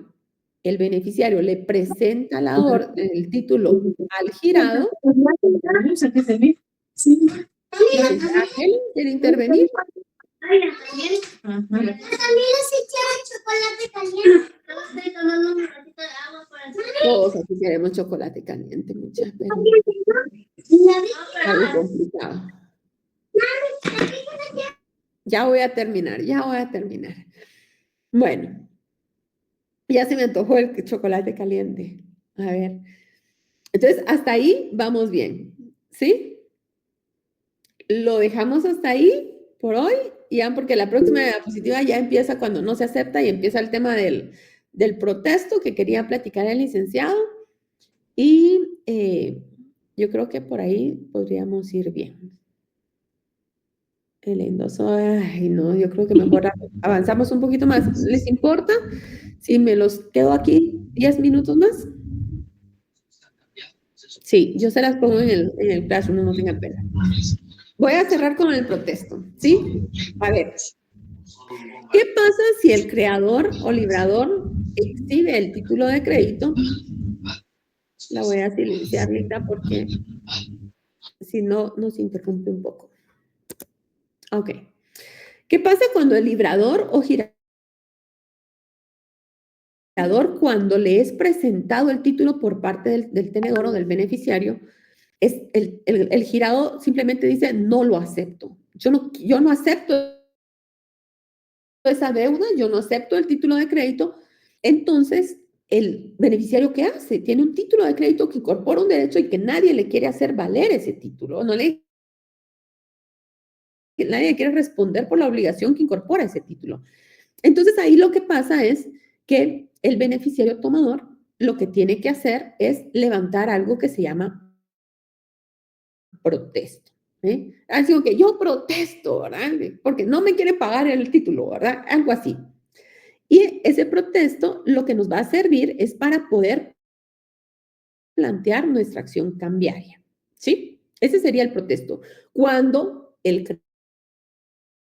El beneficiario le presenta la orden, el título al girado. ¿Alguien quiere intervenir? También les echaba chocolate caliente. Estoy tomando un ratito de agua para hacer. Todos aquí queremos chocolate caliente, muchas pero algo complicado. Ya voy a terminar. Bueno, ya se me antojó el chocolate caliente. A ver. Entonces, hasta ahí vamos bien, ¿sí? Lo dejamos hasta ahí por hoy, ya porque la próxima diapositiva ya empieza cuando no se acepta y empieza el tema del protesto que quería platicar el licenciado. Y yo creo que por ahí podríamos ir bien. El endoso, ay no, yo creo que mejor avanzamos un poquito más. ¿Les importa si me los quedo aquí 10 minutos más? Sí, yo se las pongo en el Classroom, no tengan pena. Voy a cerrar con el protesto, ¿sí? A ver, ¿qué pasa si el creador o librador exhibe el título de crédito La voy a silenciar, Linda, porque si no, nos interrumpe un poco. Ok. ¿Qué pasa cuando el librador o girador, cuando le es presentado el título por parte del tenedor o del beneficiario, es el girado simplemente dice, no lo acepto. Yo no acepto esa deuda, yo no acepto el título de crédito. Entonces, el beneficiario, ¿qué hace? Tiene un título de crédito que incorpora un derecho y que nadie le quiere hacer valer ese título. Nadie quiere responder por la obligación que incorpora ese título. Entonces, ahí lo que pasa es que el beneficiario tomador lo que tiene que hacer es levantar algo que se llama protesto. Así que yo protesto, ¿verdad? Porque no me quiere pagar el título, ¿verdad? Algo así. Y ese protesto lo que nos va a servir es para poder plantear nuestra acción cambiaria, ¿sí? Ese sería el protesto. Cuando el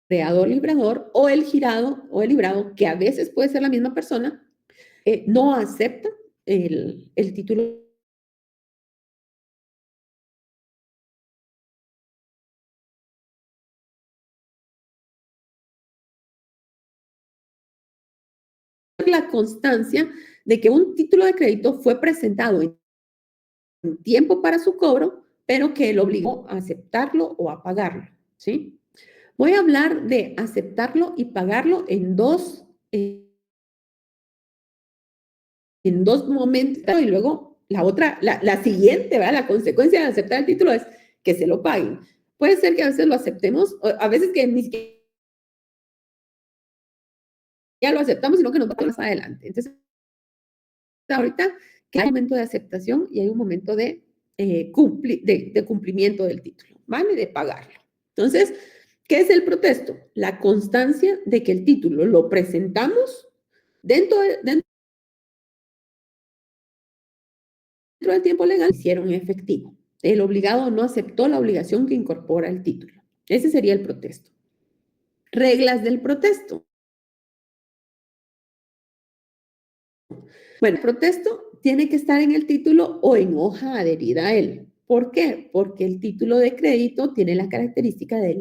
creador librador o el girado o el librado, que a veces puede ser la misma persona, no acepta el título la constancia de que un título de crédito fue presentado en tiempo para su cobro, pero que lo obligó a aceptarlo o a pagarlo, ¿sí? Voy a hablar de aceptarlo y pagarlo en dos momentos y luego la siguiente, ¿verdad? La consecuencia de aceptar el título es que se lo paguen. Puede ser que a veces lo aceptemos, a veces que ni siquiera ya lo aceptamos, sino que nos va más adelante. Entonces, ahorita que hay un momento de aceptación y hay un momento de cumplimiento del título, ¿vale? De pagarlo. Entonces, ¿qué es el protesto? La constancia de que el título lo presentamos dentro del tiempo legal, hicieron efectivo. El obligado no aceptó la obligación que incorpora el título. Ese sería el protesto. Reglas del protesto. Bueno, el protesto tiene que estar en el título o en hoja adherida a él. ¿Por qué? Porque el título de crédito tiene la característica de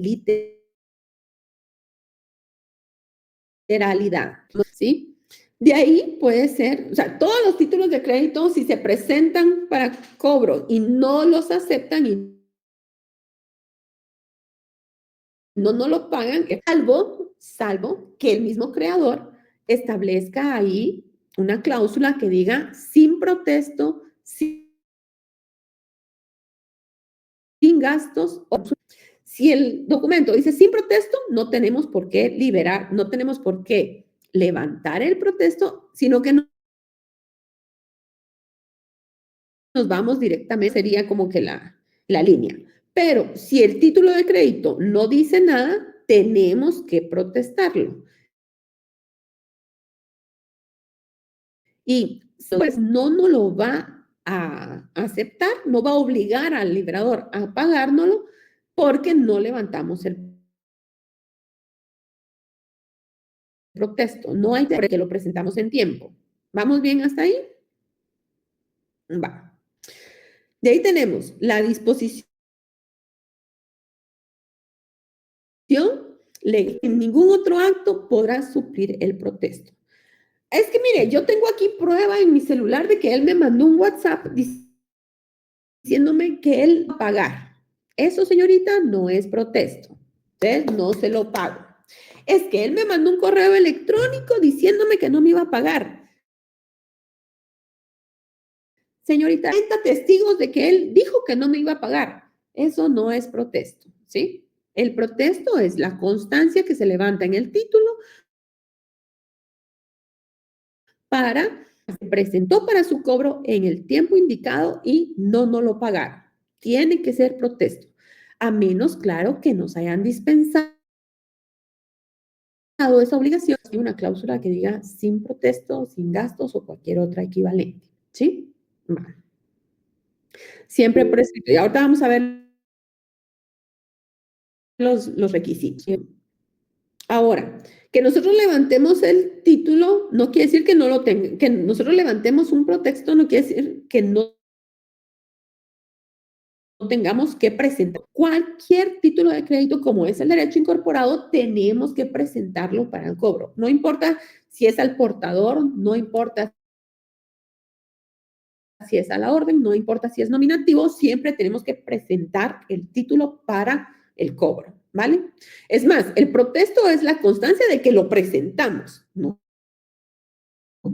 literalidad, ¿sí? De ahí puede ser, o sea, todos los títulos de crédito, si se presentan para cobro y no los aceptan y no lo pagan, salvo que el mismo creador establezca ahí una cláusula que diga sin protesto, sin gastos. Si el documento dice sin protesto, no tenemos por qué liberar, no tenemos por qué levantar el protesto, sino que nos vamos directamente, sería como que la línea. Pero si el título de crédito no dice nada, tenemos que protestarlo. Y pues no nos lo va a aceptar, no va a obligar al librador a pagárnoslo porque no levantamos el protesto. No hay que lo presentamos en tiempo. ¿Vamos bien hasta ahí? Va. De ahí tenemos la disposición legal. En ningún otro acto podrá suplir el protesto. Es que mire, yo tengo aquí prueba en mi celular de que él me mandó un WhatsApp diciéndome que él va a pagar. Eso, señorita, no es protesto. Entonces, no se lo pago. Es que él me mandó un correo electrónico diciéndome que no me iba a pagar. Señorita, 30 testigos de que él dijo que no me iba a pagar. Eso no es protesto, ¿sí? El protesto es la constancia que se levanta en el título se presentó para su cobro en el tiempo indicado y no lo pagaron. Tiene que ser protesto, a menos, claro, que nos hayan dispensado esa obligación y una cláusula que diga sin protesto, sin gastos o cualquier otra equivalente, ¿sí? Vale. Siempre por escrito. Y ahorita vamos a ver los requisitos. Ahora, que nosotros levantemos el título no quiere decir que no lo tenga, que nosotros levantemos un protesto no quiere decir que no tengamos que presentar cualquier título de crédito como es el derecho incorporado, tenemos que presentarlo para el cobro. No importa si es al portador, no importa si es a la orden, no importa si es nominativo, siempre tenemos que presentar el título para el cobro, ¿vale? Es más, el protesto es la constancia de que lo presentamos, ¿no?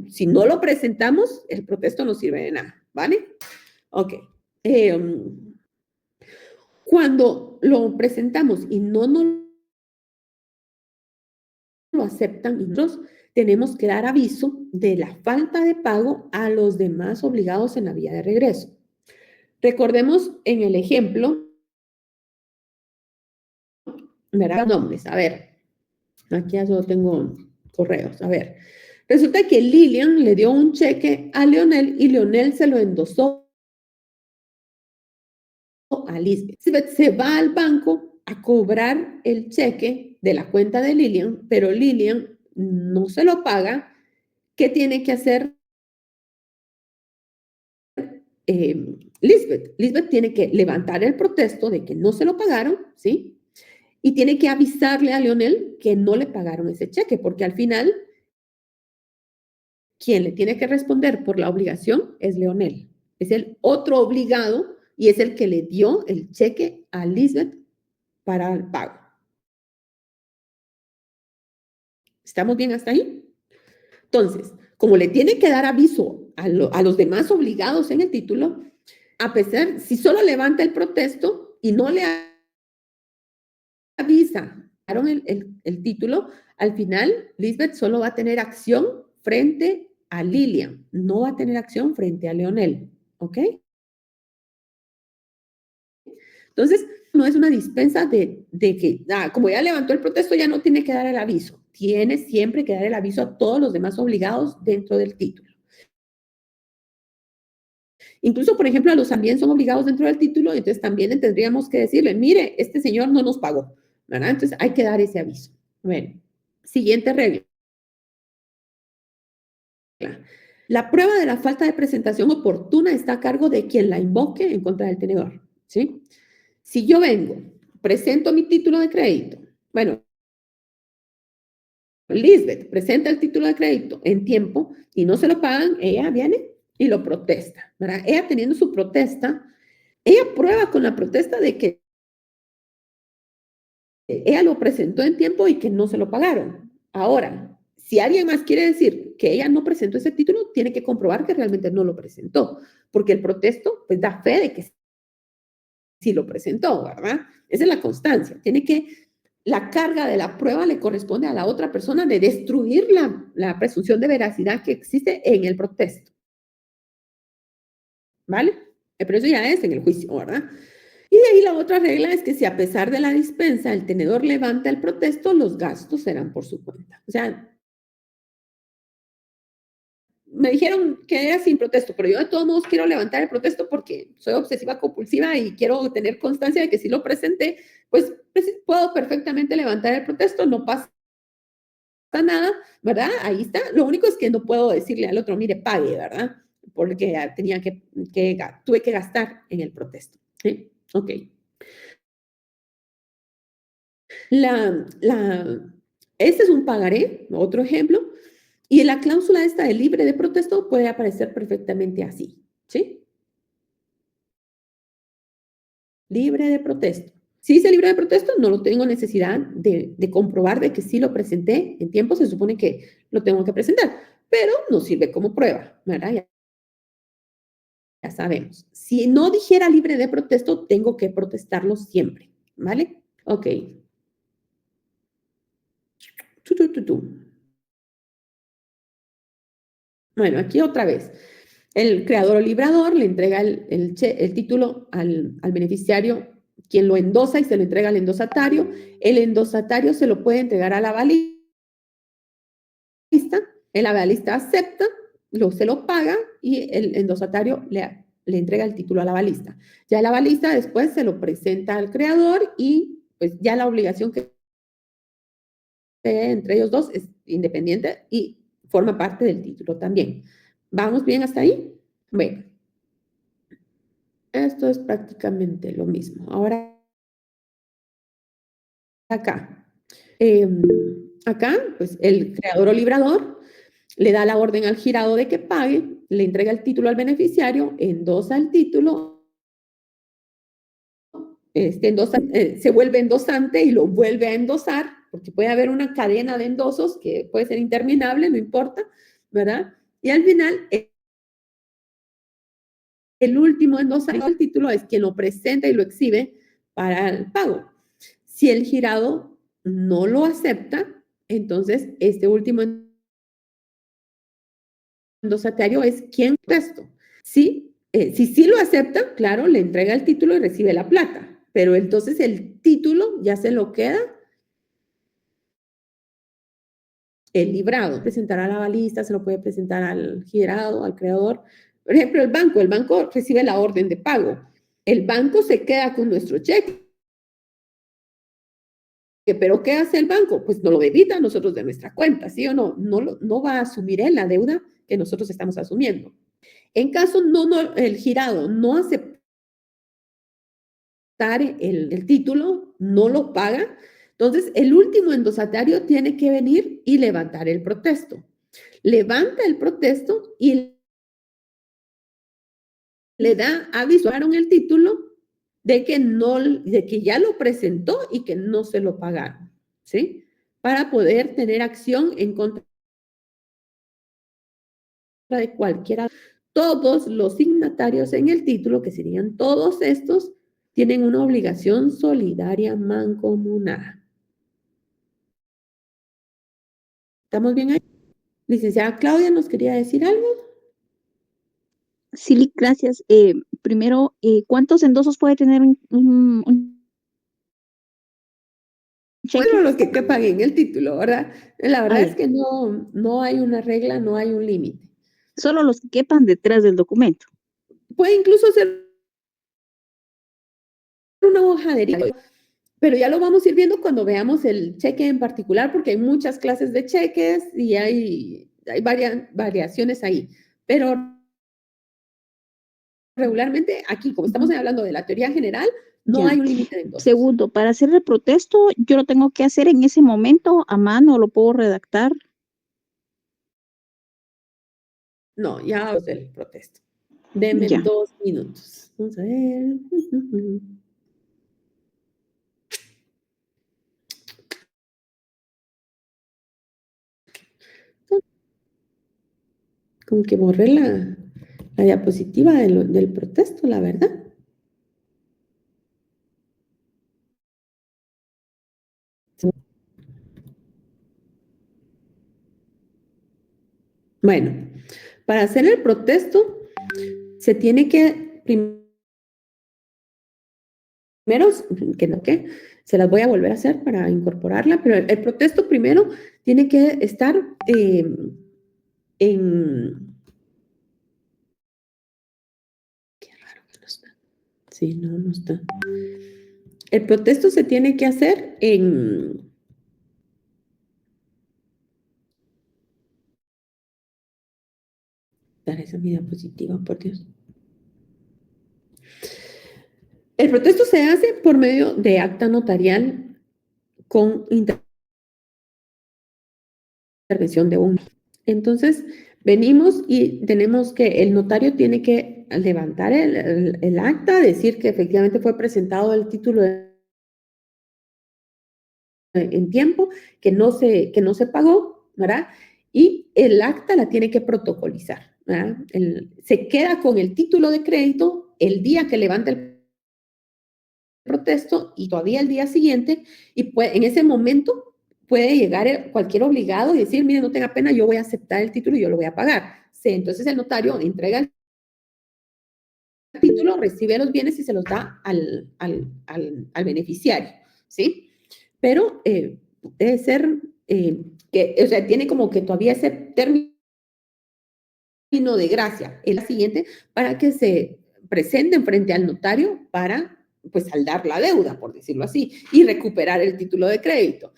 Si no lo presentamos, el protesto no sirve de nada, ¿vale? Ok. Cuando lo presentamos y no nos lo aceptan, nosotros tenemos que dar aviso de la falta de pago a los demás obligados en la vía de regreso. Recordemos en el ejemplo, ¿verdad? Nombres, a ver, aquí ya solo tengo correos, a ver. Resulta que Lilian le dio un cheque a Leonel y Leonel se lo endosó a Lisbeth. Lisbeth se va al banco a cobrar el cheque de la cuenta de Lilian, pero Lilian no se lo paga. ¿Qué tiene que hacer Lisbeth? Lisbeth tiene que levantar el protesto de que no se lo pagaron, ¿sí? Y tiene que avisarle a Leonel que no le pagaron ese cheque, porque al final quien le tiene que responder por la obligación es Leonel. Es el otro obligado y es el que le dio el cheque a Lisbeth para el pago. ¿Estamos bien hasta ahí? Entonces, como le tiene que dar aviso a los demás obligados en el título, a pesar, si solo levanta el protesto y no le avisa el título, al final Lisbeth solo va a tener acción frente a Lilian, no va a tener acción frente a Leonel, ¿ok? Entonces, no es una dispensa de que, como ya levantó el protesto, ya no tiene que dar el aviso. Tiene siempre que dar el aviso a todos los demás obligados dentro del título. Incluso, por ejemplo, a los también son obligados dentro del título, entonces también tendríamos que decirle, mire, este señor no nos pagó, ¿verdad? Entonces hay que dar ese aviso. Bueno, siguiente regla. La prueba de la falta de presentación oportuna está a cargo de quien la invoque en contra del tenedor, ¿sí? Si yo vengo, presento mi título de crédito, bueno, Lisbeth presenta el título de crédito en tiempo y no se lo pagan, ella viene y lo protesta, ¿verdad? Ella teniendo su protesta, ella prueba con la protesta de que ella lo presentó en tiempo y que no se lo pagaron. Ahora, si alguien más quiere decir que ella no presentó ese título, tiene que comprobar que realmente no lo presentó, porque el protesto pues da fe de que sí lo presentó, ¿verdad? Esa es la constancia. La carga de la prueba le corresponde a la otra persona de destruir la presunción de veracidad que existe en el protesto. ¿Vale? Pero eso ya es en el juicio, ¿verdad? Y de ahí la otra regla es que si a pesar de la dispensa el tenedor levanta el protesto, los gastos serán por su cuenta. O sea, me dijeron que era sin protesto, pero yo de todos modos quiero levantar el protesto porque soy obsesiva compulsiva y quiero tener constancia de que si lo presenté, pues puedo perfectamente levantar el protesto, no pasa nada, ¿verdad? Ahí está. Lo único es que no puedo decirle al otro, mire, pague, ¿verdad? Porque tuve que gastar en el protesto. ¿Sí? Ok. Este es un pagaré, otro ejemplo, y la cláusula esta de libre de protesto puede aparecer perfectamente así, ¿sí? Libre de protesto. Si dice libre de protesto, no lo tengo necesidad de comprobar de que sí lo presenté en tiempo, se supone que lo tengo que presentar, pero no sirve como prueba, ¿verdad? Ya sabemos. Si no dijera libre de protesto, tengo que protestarlo siempre, ¿vale? Ok. Bueno, aquí otra vez. El creador o librador le entrega el título al beneficiario, quien lo endosa y se lo entrega al endosatario. El endosatario se lo puede entregar al avalista. El avalista acepta, se lo paga y el endosatario le entrega el título al avalista. Ya el avalista después se lo presenta al creador y pues ya la obligación que entre ellos dos es independiente y forma parte del título también. ¿Vamos bien hasta ahí? Bueno. Esto es prácticamente lo mismo. Ahora, acá. Acá, pues el creador o librador le da la orden al girado de que pague, le entrega el título al beneficiario, endosa el título, se vuelve endosante y lo vuelve a endosar, porque puede haber una cadena de endosos que puede ser interminable, no importa, ¿verdad? Y al final, el último endosado del título es quien lo presenta y lo exhibe para el pago. Si el girado no lo acepta, entonces este último endosatario es quien texto. Si sí lo acepta, claro, le entrega el título y recibe la plata, pero entonces el título ya se lo queda el librado. Presentará a la balista, se lo puede presentar al girado, al creador. Por ejemplo, el banco recibe la orden de pago. El banco se queda con nuestro cheque. ¿Pero qué hace el banco? Pues nos lo debita a nosotros de nuestra cuenta, ¿sí o no? No va a asumir él la deuda que nosotros estamos asumiendo. En caso el girado no aceptar el título, no lo paga, entonces el último endosatario tiene que venir y levantar el protesto. Levanta el protesto y le da aviso en el título de que ya lo presentó y que no se lo pagaron, ¿sí? Para poder tener acción en contra de cualquiera. Todos los signatarios en el título, que serían todos estos, tienen una obligación solidaria mancomunada. ¿Estamos bien ahí? Licenciada Claudia, ¿nos quería decir algo? Sí, gracias. Primero, ¿cuántos endosos puede tener un cheque? Solo los que paguen el título, ¿verdad? La verdad es Ya. que no hay una regla, no hay un límite. Solo los que quepan detrás del documento. Puede incluso ser una hoja de rico, pero ya lo vamos a ir viendo cuando veamos el cheque en particular, porque hay muchas clases de cheques y hay variaciones ahí. Pero regularmente aquí, como estamos hablando de la teoría general, no Ya. hay un límite de endosos. Segundo, para hacer el protesto, yo lo tengo que hacer en ese momento a mano, lo puedo redactar. No, ya vamos el protesto. Deme Ya. 2 minutos. Vamos a ver. Como que borré la diapositiva del protesto, la verdad. Bueno, para hacer el protesto, se tiene que primero, que se las voy a volver a hacer para incorporarla, pero el protesto primero tiene que estar en... Qué raro que no está. Sí, no está. El protesto se tiene que hacer en... Dar esa mi diapositiva, por Dios. El protesto se hace por medio de acta notarial con intervención de uno. Entonces, venimos y tenemos que, el notario tiene que levantar el acta, decir que efectivamente fue presentado el título en tiempo, que no se pagó, ¿verdad? Y el acta la tiene que protocolizar, ¿verdad? Se queda con el título de crédito el día que levanta el protesto y todavía el día siguiente, y en ese momento puede llegar cualquier obligado y decir, mire, no tenga pena, yo voy a aceptar el título y yo lo voy a pagar. Sí, entonces el notario entrega el título, recibe los bienes y se los da al beneficiario, ¿sí? Pero debe ser o sea, tiene como que todavía ese término de gracia el siguiente para que se presenten frente al notario para pues saldar la deuda, por decirlo así, y recuperar el título de crédito.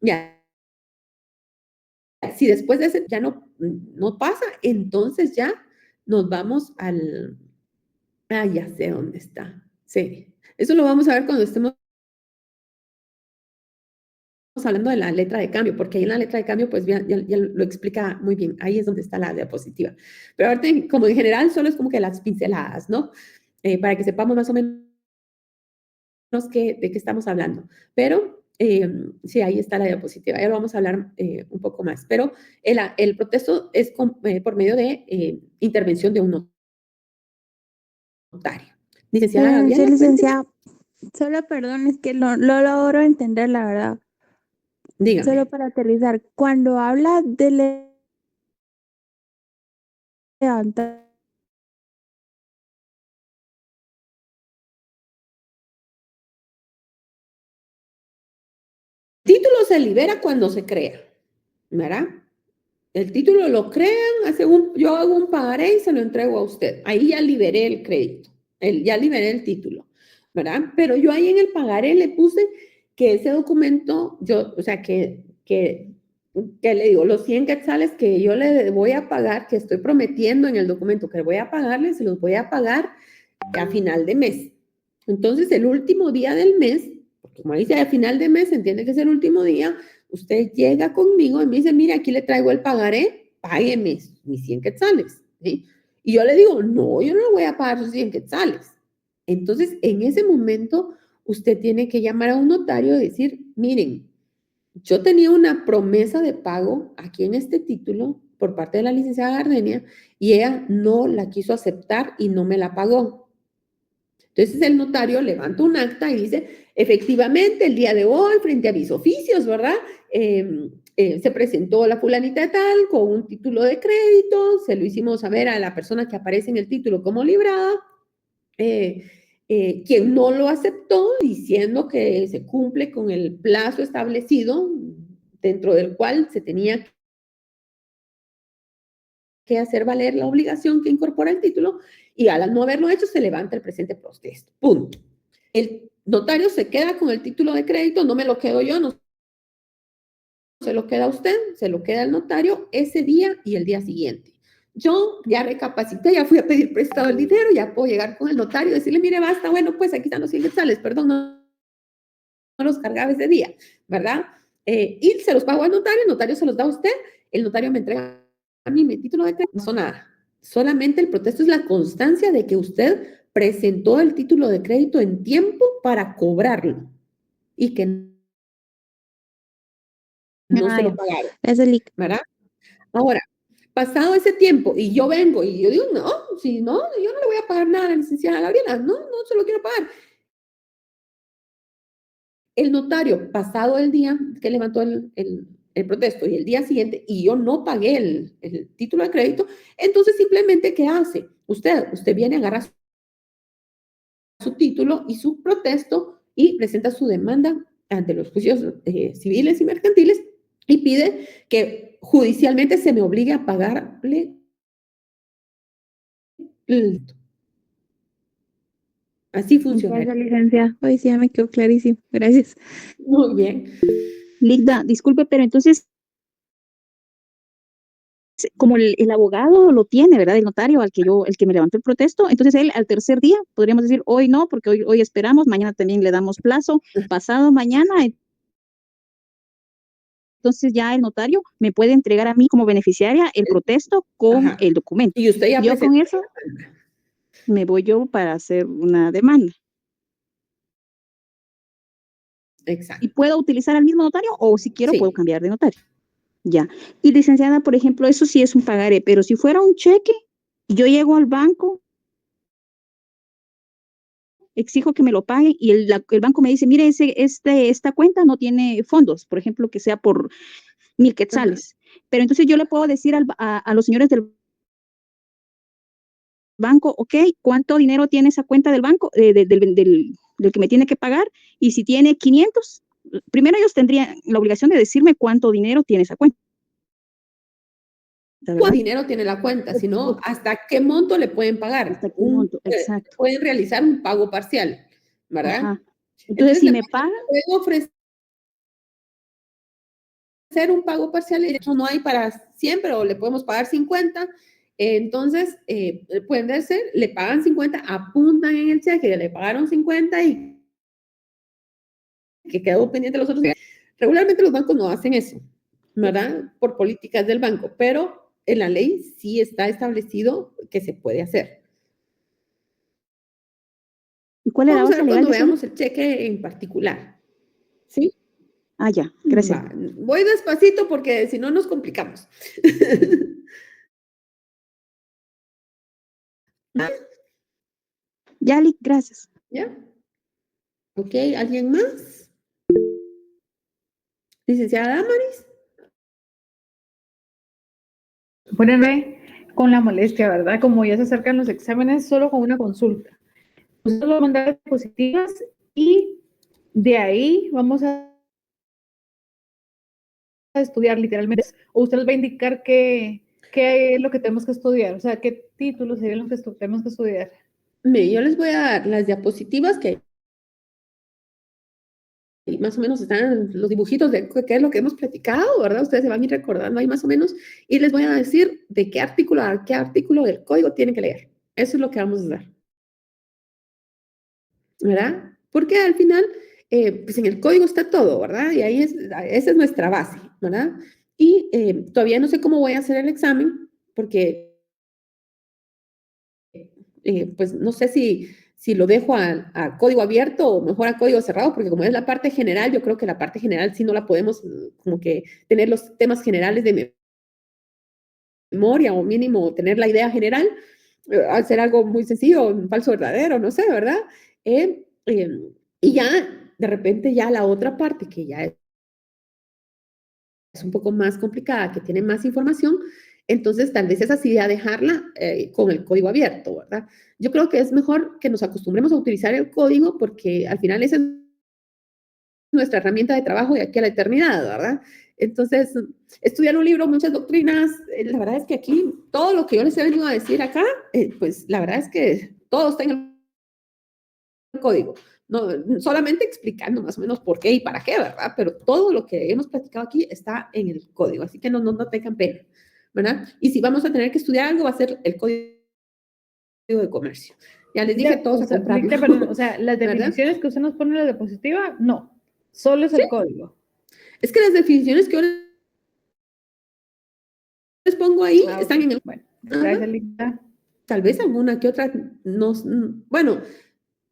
Ya, si después de ese ya no pasa, entonces ya nos vamos al Ah, ya sé dónde está. Sí. Eso lo vamos a ver cuando estemos hablando de la letra de cambio, porque ahí en la letra de cambio, pues ya lo explica muy bien. Ahí es donde está la diapositiva. Pero ahorita, como en general, solo es como que las pinceladas, ¿no? Para que sepamos más o menos de qué estamos hablando. Pero sí, ahí está la diapositiva. Ahora vamos a hablar un poco más. Pero el proceso es por medio de intervención de un notario. Licenciada Sí, Gabriela, cuénteme. licenciada, solo perdón, es que no logro entender la verdad. Dígame. Solo para aterrizar, cuando habla de levantar, El título se libera cuando se crea, ¿verdad? El título lo crean, yo hago un pagaré y se lo entrego a usted. Ahí ya liberé el crédito, ya liberé el título, ¿verdad? Pero yo ahí en el pagaré le puse que ese documento, o sea, que le digo, los 100 quetzales que yo le voy a pagar, que estoy prometiendo en el documento que voy a pagarle, se los voy a pagar a final de mes. Entonces, el último día del mes, porque como dice a final de mes, entiende que es el último día, usted llega conmigo y me dice, mire, aquí le traigo el pagaré, págueme mis 100 quetzales. ¿Sí? Y yo le digo, no, yo no le voy a pagar sus 100 quetzales. Entonces, en ese momento, usted tiene que llamar a un notario y decir, miren, yo tenía una promesa de pago aquí en este título por parte de la licenciada Gardenia y ella no la quiso aceptar y no me la pagó. Entonces el notario levanta un acta y dice, efectivamente, el día de hoy, frente a mis oficios, ¿verdad? Se presentó la fulanita de tal con un título de crédito, se lo hicimos saber a la persona que aparece en el título como librada, quien no lo aceptó, diciendo que se cumple con el plazo establecido dentro del cual se tenía que hacer valer la obligación que incorpora el título, y al no haberlo hecho se levanta el presente protesto. Punto. El notario se queda con el título de crédito, no me lo quedo yo, no se lo queda usted, se lo queda el notario ese día y el día siguiente. Yo ya recapacité, ya fui a pedir prestado el dinero, ya puedo llegar con el notario y decirle, mire, basta, bueno, pues aquí están los 100 quetzales, perdón, no los cargaba ese día, ¿verdad? Y se los pago al notario, el notario se los da a usted, el notario me entrega a mí mi título de crédito, no son nada. Solamente el protesto es la constancia de que usted presentó el título de crédito en tiempo para cobrarlo y que no se lo pagaron, es el ¿verdad? Ahora, pasado ese tiempo y yo vengo y yo digo, no, si no, yo no le voy a pagar nada a la licenciada Gabriela, no se lo quiero pagar. El notario, pasado el día que levantó el protesto y el día siguiente, y yo no pagué el título de crédito, entonces simplemente, ¿qué hace? Usted viene a agarrar su título y su protesto y presenta su demanda ante los juicios civiles y mercantiles y pide que judicialmente se me obligue a pagarle así funciona. Gracias, licenciada. Hoy sí ya me quedó clarísimo. Gracias. Muy bien. Ligda, disculpe, pero entonces, como el abogado lo tiene, ¿verdad? El notario el que me levantó el protesto, entonces él al tercer día, podríamos decir, hoy no, porque hoy esperamos, mañana también le damos plazo, pasado mañana, entonces ya el notario me puede entregar a mí como beneficiaria el protesto con Ajá. el documento. Y usted ya Yo con presentó. eso me voy yo para hacer una demanda. Exacto. ¿Y puedo utilizar al mismo notario o si quiero puedo Sí. cambiar de notario? Ya. Y licenciada, por ejemplo, eso sí es un pagaré, pero si fuera un cheque, yo llego al banco, exijo que me lo paguen y el banco me dice, mire, esta cuenta no tiene fondos, por ejemplo, que sea por 1000 quetzales. Pero entonces yo le puedo decir a los señores del banco, ok, ¿cuánto dinero tiene esa cuenta del banco, del que me tiene que pagar? Y si tiene 500, primero ellos tendrían la obligación de decirme cuánto dinero tiene esa cuenta. ¿Cuánto dinero tiene la cuenta? Si no, ¿hasta qué monto le pueden pagar? ¿Hasta qué monto? Exacto. Pueden realizar un pago parcial, ¿verdad? Ajá. Entonces, si me pagan, pueden ofrecer un pago parcial, eso no hay para siempre, o le podemos pagar 50 Entonces, pueden ser, le pagan 50, apuntan en el cheque que le pagaron 50 y que quedó pendiente los otros. Regularmente los bancos no hacen eso, ¿verdad? Por políticas del banco, pero en la ley sí está establecido que se puede hacer. ¿Y cuál es la Vamos a base ver legal cuando de eso? veamos el cheque en particular. ¿Sí? Ah, ya, gracias. Va, voy despacito porque si no nos complicamos. Ya, Lick, gracias. ¿Ya? Ok, ¿alguien más? Licenciada Damaris. Ponerme con la molestia, ¿verdad? Como ya se acercan los exámenes, solo con una consulta. Usted va a mandar diapositivas y de ahí vamos a estudiar literalmente. O usted nos va a indicar qué es lo que tenemos que estudiar, o sea, qué títulos serían los que tenemos que estudiar. Mire, yo les voy a dar las diapositivas que más o menos están los dibujitos de qué es lo que hemos platicado, ¿verdad? Ustedes se van a ir recordando ahí más o menos y les voy a decir de qué artículo a qué artículo del código tienen que leer. Eso es lo que vamos a dar, ¿verdad? Porque al final, pues en el código está todo, ¿verdad? Y ahí esa es nuestra base, ¿verdad? Y todavía no sé cómo voy a hacer el examen porque pues no sé si lo dejo a código abierto o mejor a código cerrado, porque como es la parte general, yo creo que la parte general sí no la podemos como que tener los temas generales de memoria o mínimo tener la idea general, hacer algo muy sencillo, un falso verdadero, no sé, ¿verdad? Y ya, de repente ya la otra parte que ya es un poco más complicada, que tiene más información, entonces tal vez es así de dejarla con el código abierto, ¿verdad? Yo creo que es mejor que nos acostumbremos a utilizar el código porque al final esa es nuestra herramienta de trabajo de aquí a la eternidad, ¿verdad? Entonces, estudiar un libro, muchas doctrinas, la verdad es que aquí todo lo que yo les he venido a decir acá, pues la verdad es que todo está en el código. No, solamente explicando más o menos por qué y para qué, ¿verdad? Pero todo lo que hemos platicado aquí está en el código, así que no tengan pena, ¿verdad? Y si vamos a tener que estudiar algo, va a ser el código de comercio. Ya les dije, todos a comprarlo. Perdón, o sea, las ¿verdad? definiciones que usted nos pone en la diapositiva, no, solo es el código. Es que las definiciones que yo les pongo ahí están Ok. en el... Bueno, gracias, Linda. Tal vez alguna que otra, no, bueno,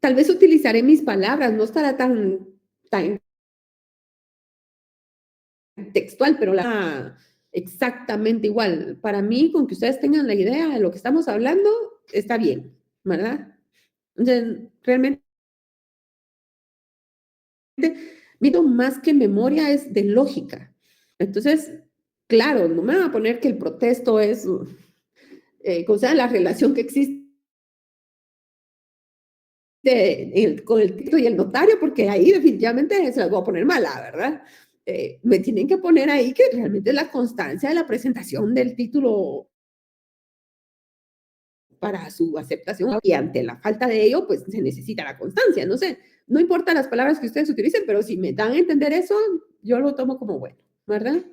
tal vez utilizaré mis palabras, no estará tan textual, pero exactamente igual. Para mí, con que ustedes tengan la idea de lo que estamos hablando, está bien, ¿verdad? Entonces, realmente, mito más que memoria es de lógica. Entonces, claro, no me van a poner que el protesto es, o sea, la relación que existe con el título y el notario, porque ahí definitivamente se las voy a poner mala, ¿verdad? Me tienen que poner ahí que realmente es la constancia de la presentación del título para su aceptación y ante la falta de ello, pues se necesita la constancia, no sé, no importa las palabras que ustedes utilicen, pero si me dan a entender eso, yo lo tomo como bueno, ¿verdad?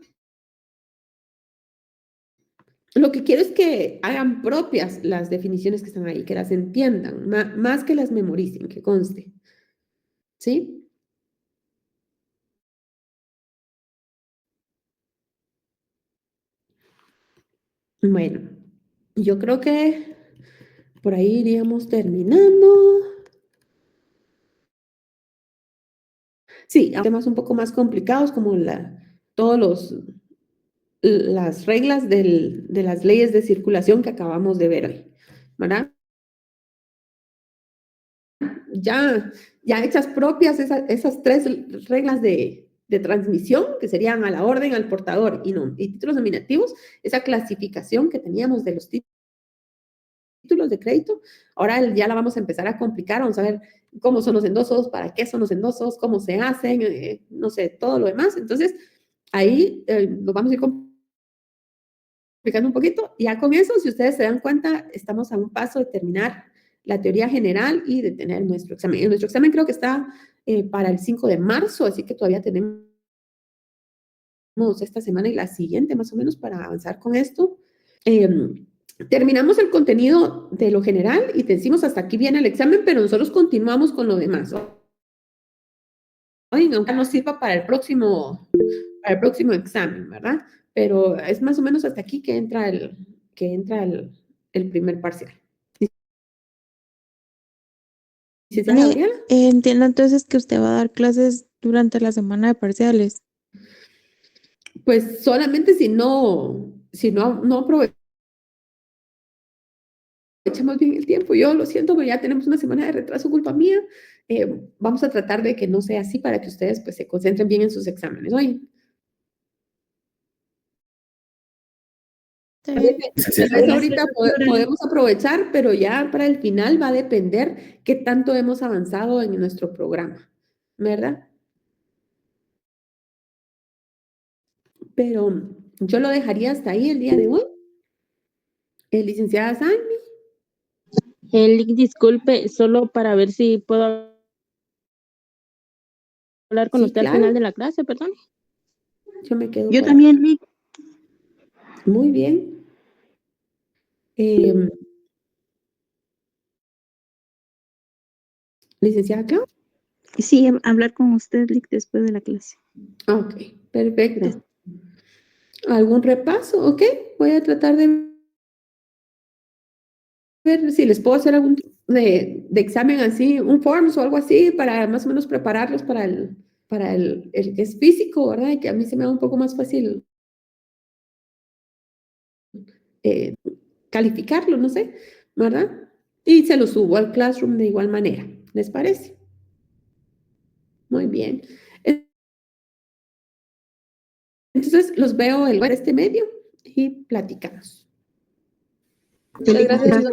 Lo que quiero es que hagan propias las definiciones que están ahí, que las entiendan, más que las memoricen, que conste, ¿sí? Bueno, yo creo que por ahí iríamos terminando. Sí, temas un poco más complicados como todos las reglas de las leyes de circulación que acabamos de ver hoy, ¿verdad? Ya hechas propias esas tres reglas de transmisión, que serían a la orden, al portador y títulos nominativos, esa clasificación que teníamos de los títulos de crédito, ahora ya la vamos a empezar a complicar, vamos a ver cómo son los endosos, para qué son los endosos, cómo se hacen, no sé, todo lo demás. Entonces, ahí lo vamos a ir complicando un poquito. Y ya con eso, si ustedes se dan cuenta, estamos a un paso de terminar la teoría general y de tener nuestro examen. Nuestro examen creo que está para el 5 de marzo, así que todavía tenemos esta semana y la siguiente más o menos para avanzar con esto. terminamos el contenido de lo general y te decimos hasta aquí viene el examen, pero nosotros continuamos con lo demás. Oye, aunque no sirva para el próximo examen, ¿verdad? Pero es más o menos hasta aquí que entra el primer parcial. ¿Sí, Gabriela? Entiendo entonces que usted va a dar clases durante la semana de parciales. Pues solamente si no aprovechamos bien el tiempo. Yo lo siento, pero ya tenemos una semana de retraso, culpa mía. Vamos a tratar de que no sea así para que ustedes pues se concentren bien en sus exámenes. Oye, Está bien. tal vez ahorita podemos aprovechar, pero ya para el final va a depender qué tanto hemos avanzado en nuestro programa, ¿verdad? Pero yo lo dejaría hasta ahí el día de hoy. Licenciada Sandy. Disculpe, solo para ver si puedo hablar con Sí, usted claro. al final de la clase, perdón. Yo me quedo Yo por también, Lick. Muy bien. Licenciada Clau. Sí, hablar con usted, Lick, después de la clase. Ok, perfecto. ¿Algún repaso? Ok, voy a tratar de ver si les puedo hacer algún tipo de examen así, un forms o algo así, para más o menos prepararlos para el que es físico, ¿verdad? Y que a mí se me da un poco más fácil calificarlo, no sé, ¿verdad? Y se lo subo al Classroom de igual manera, ¿les parece? Muy bien. Entonces, los veo en este medio y platicamos. Muchas gracias.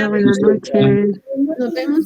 Buenas noches. Nos vemos.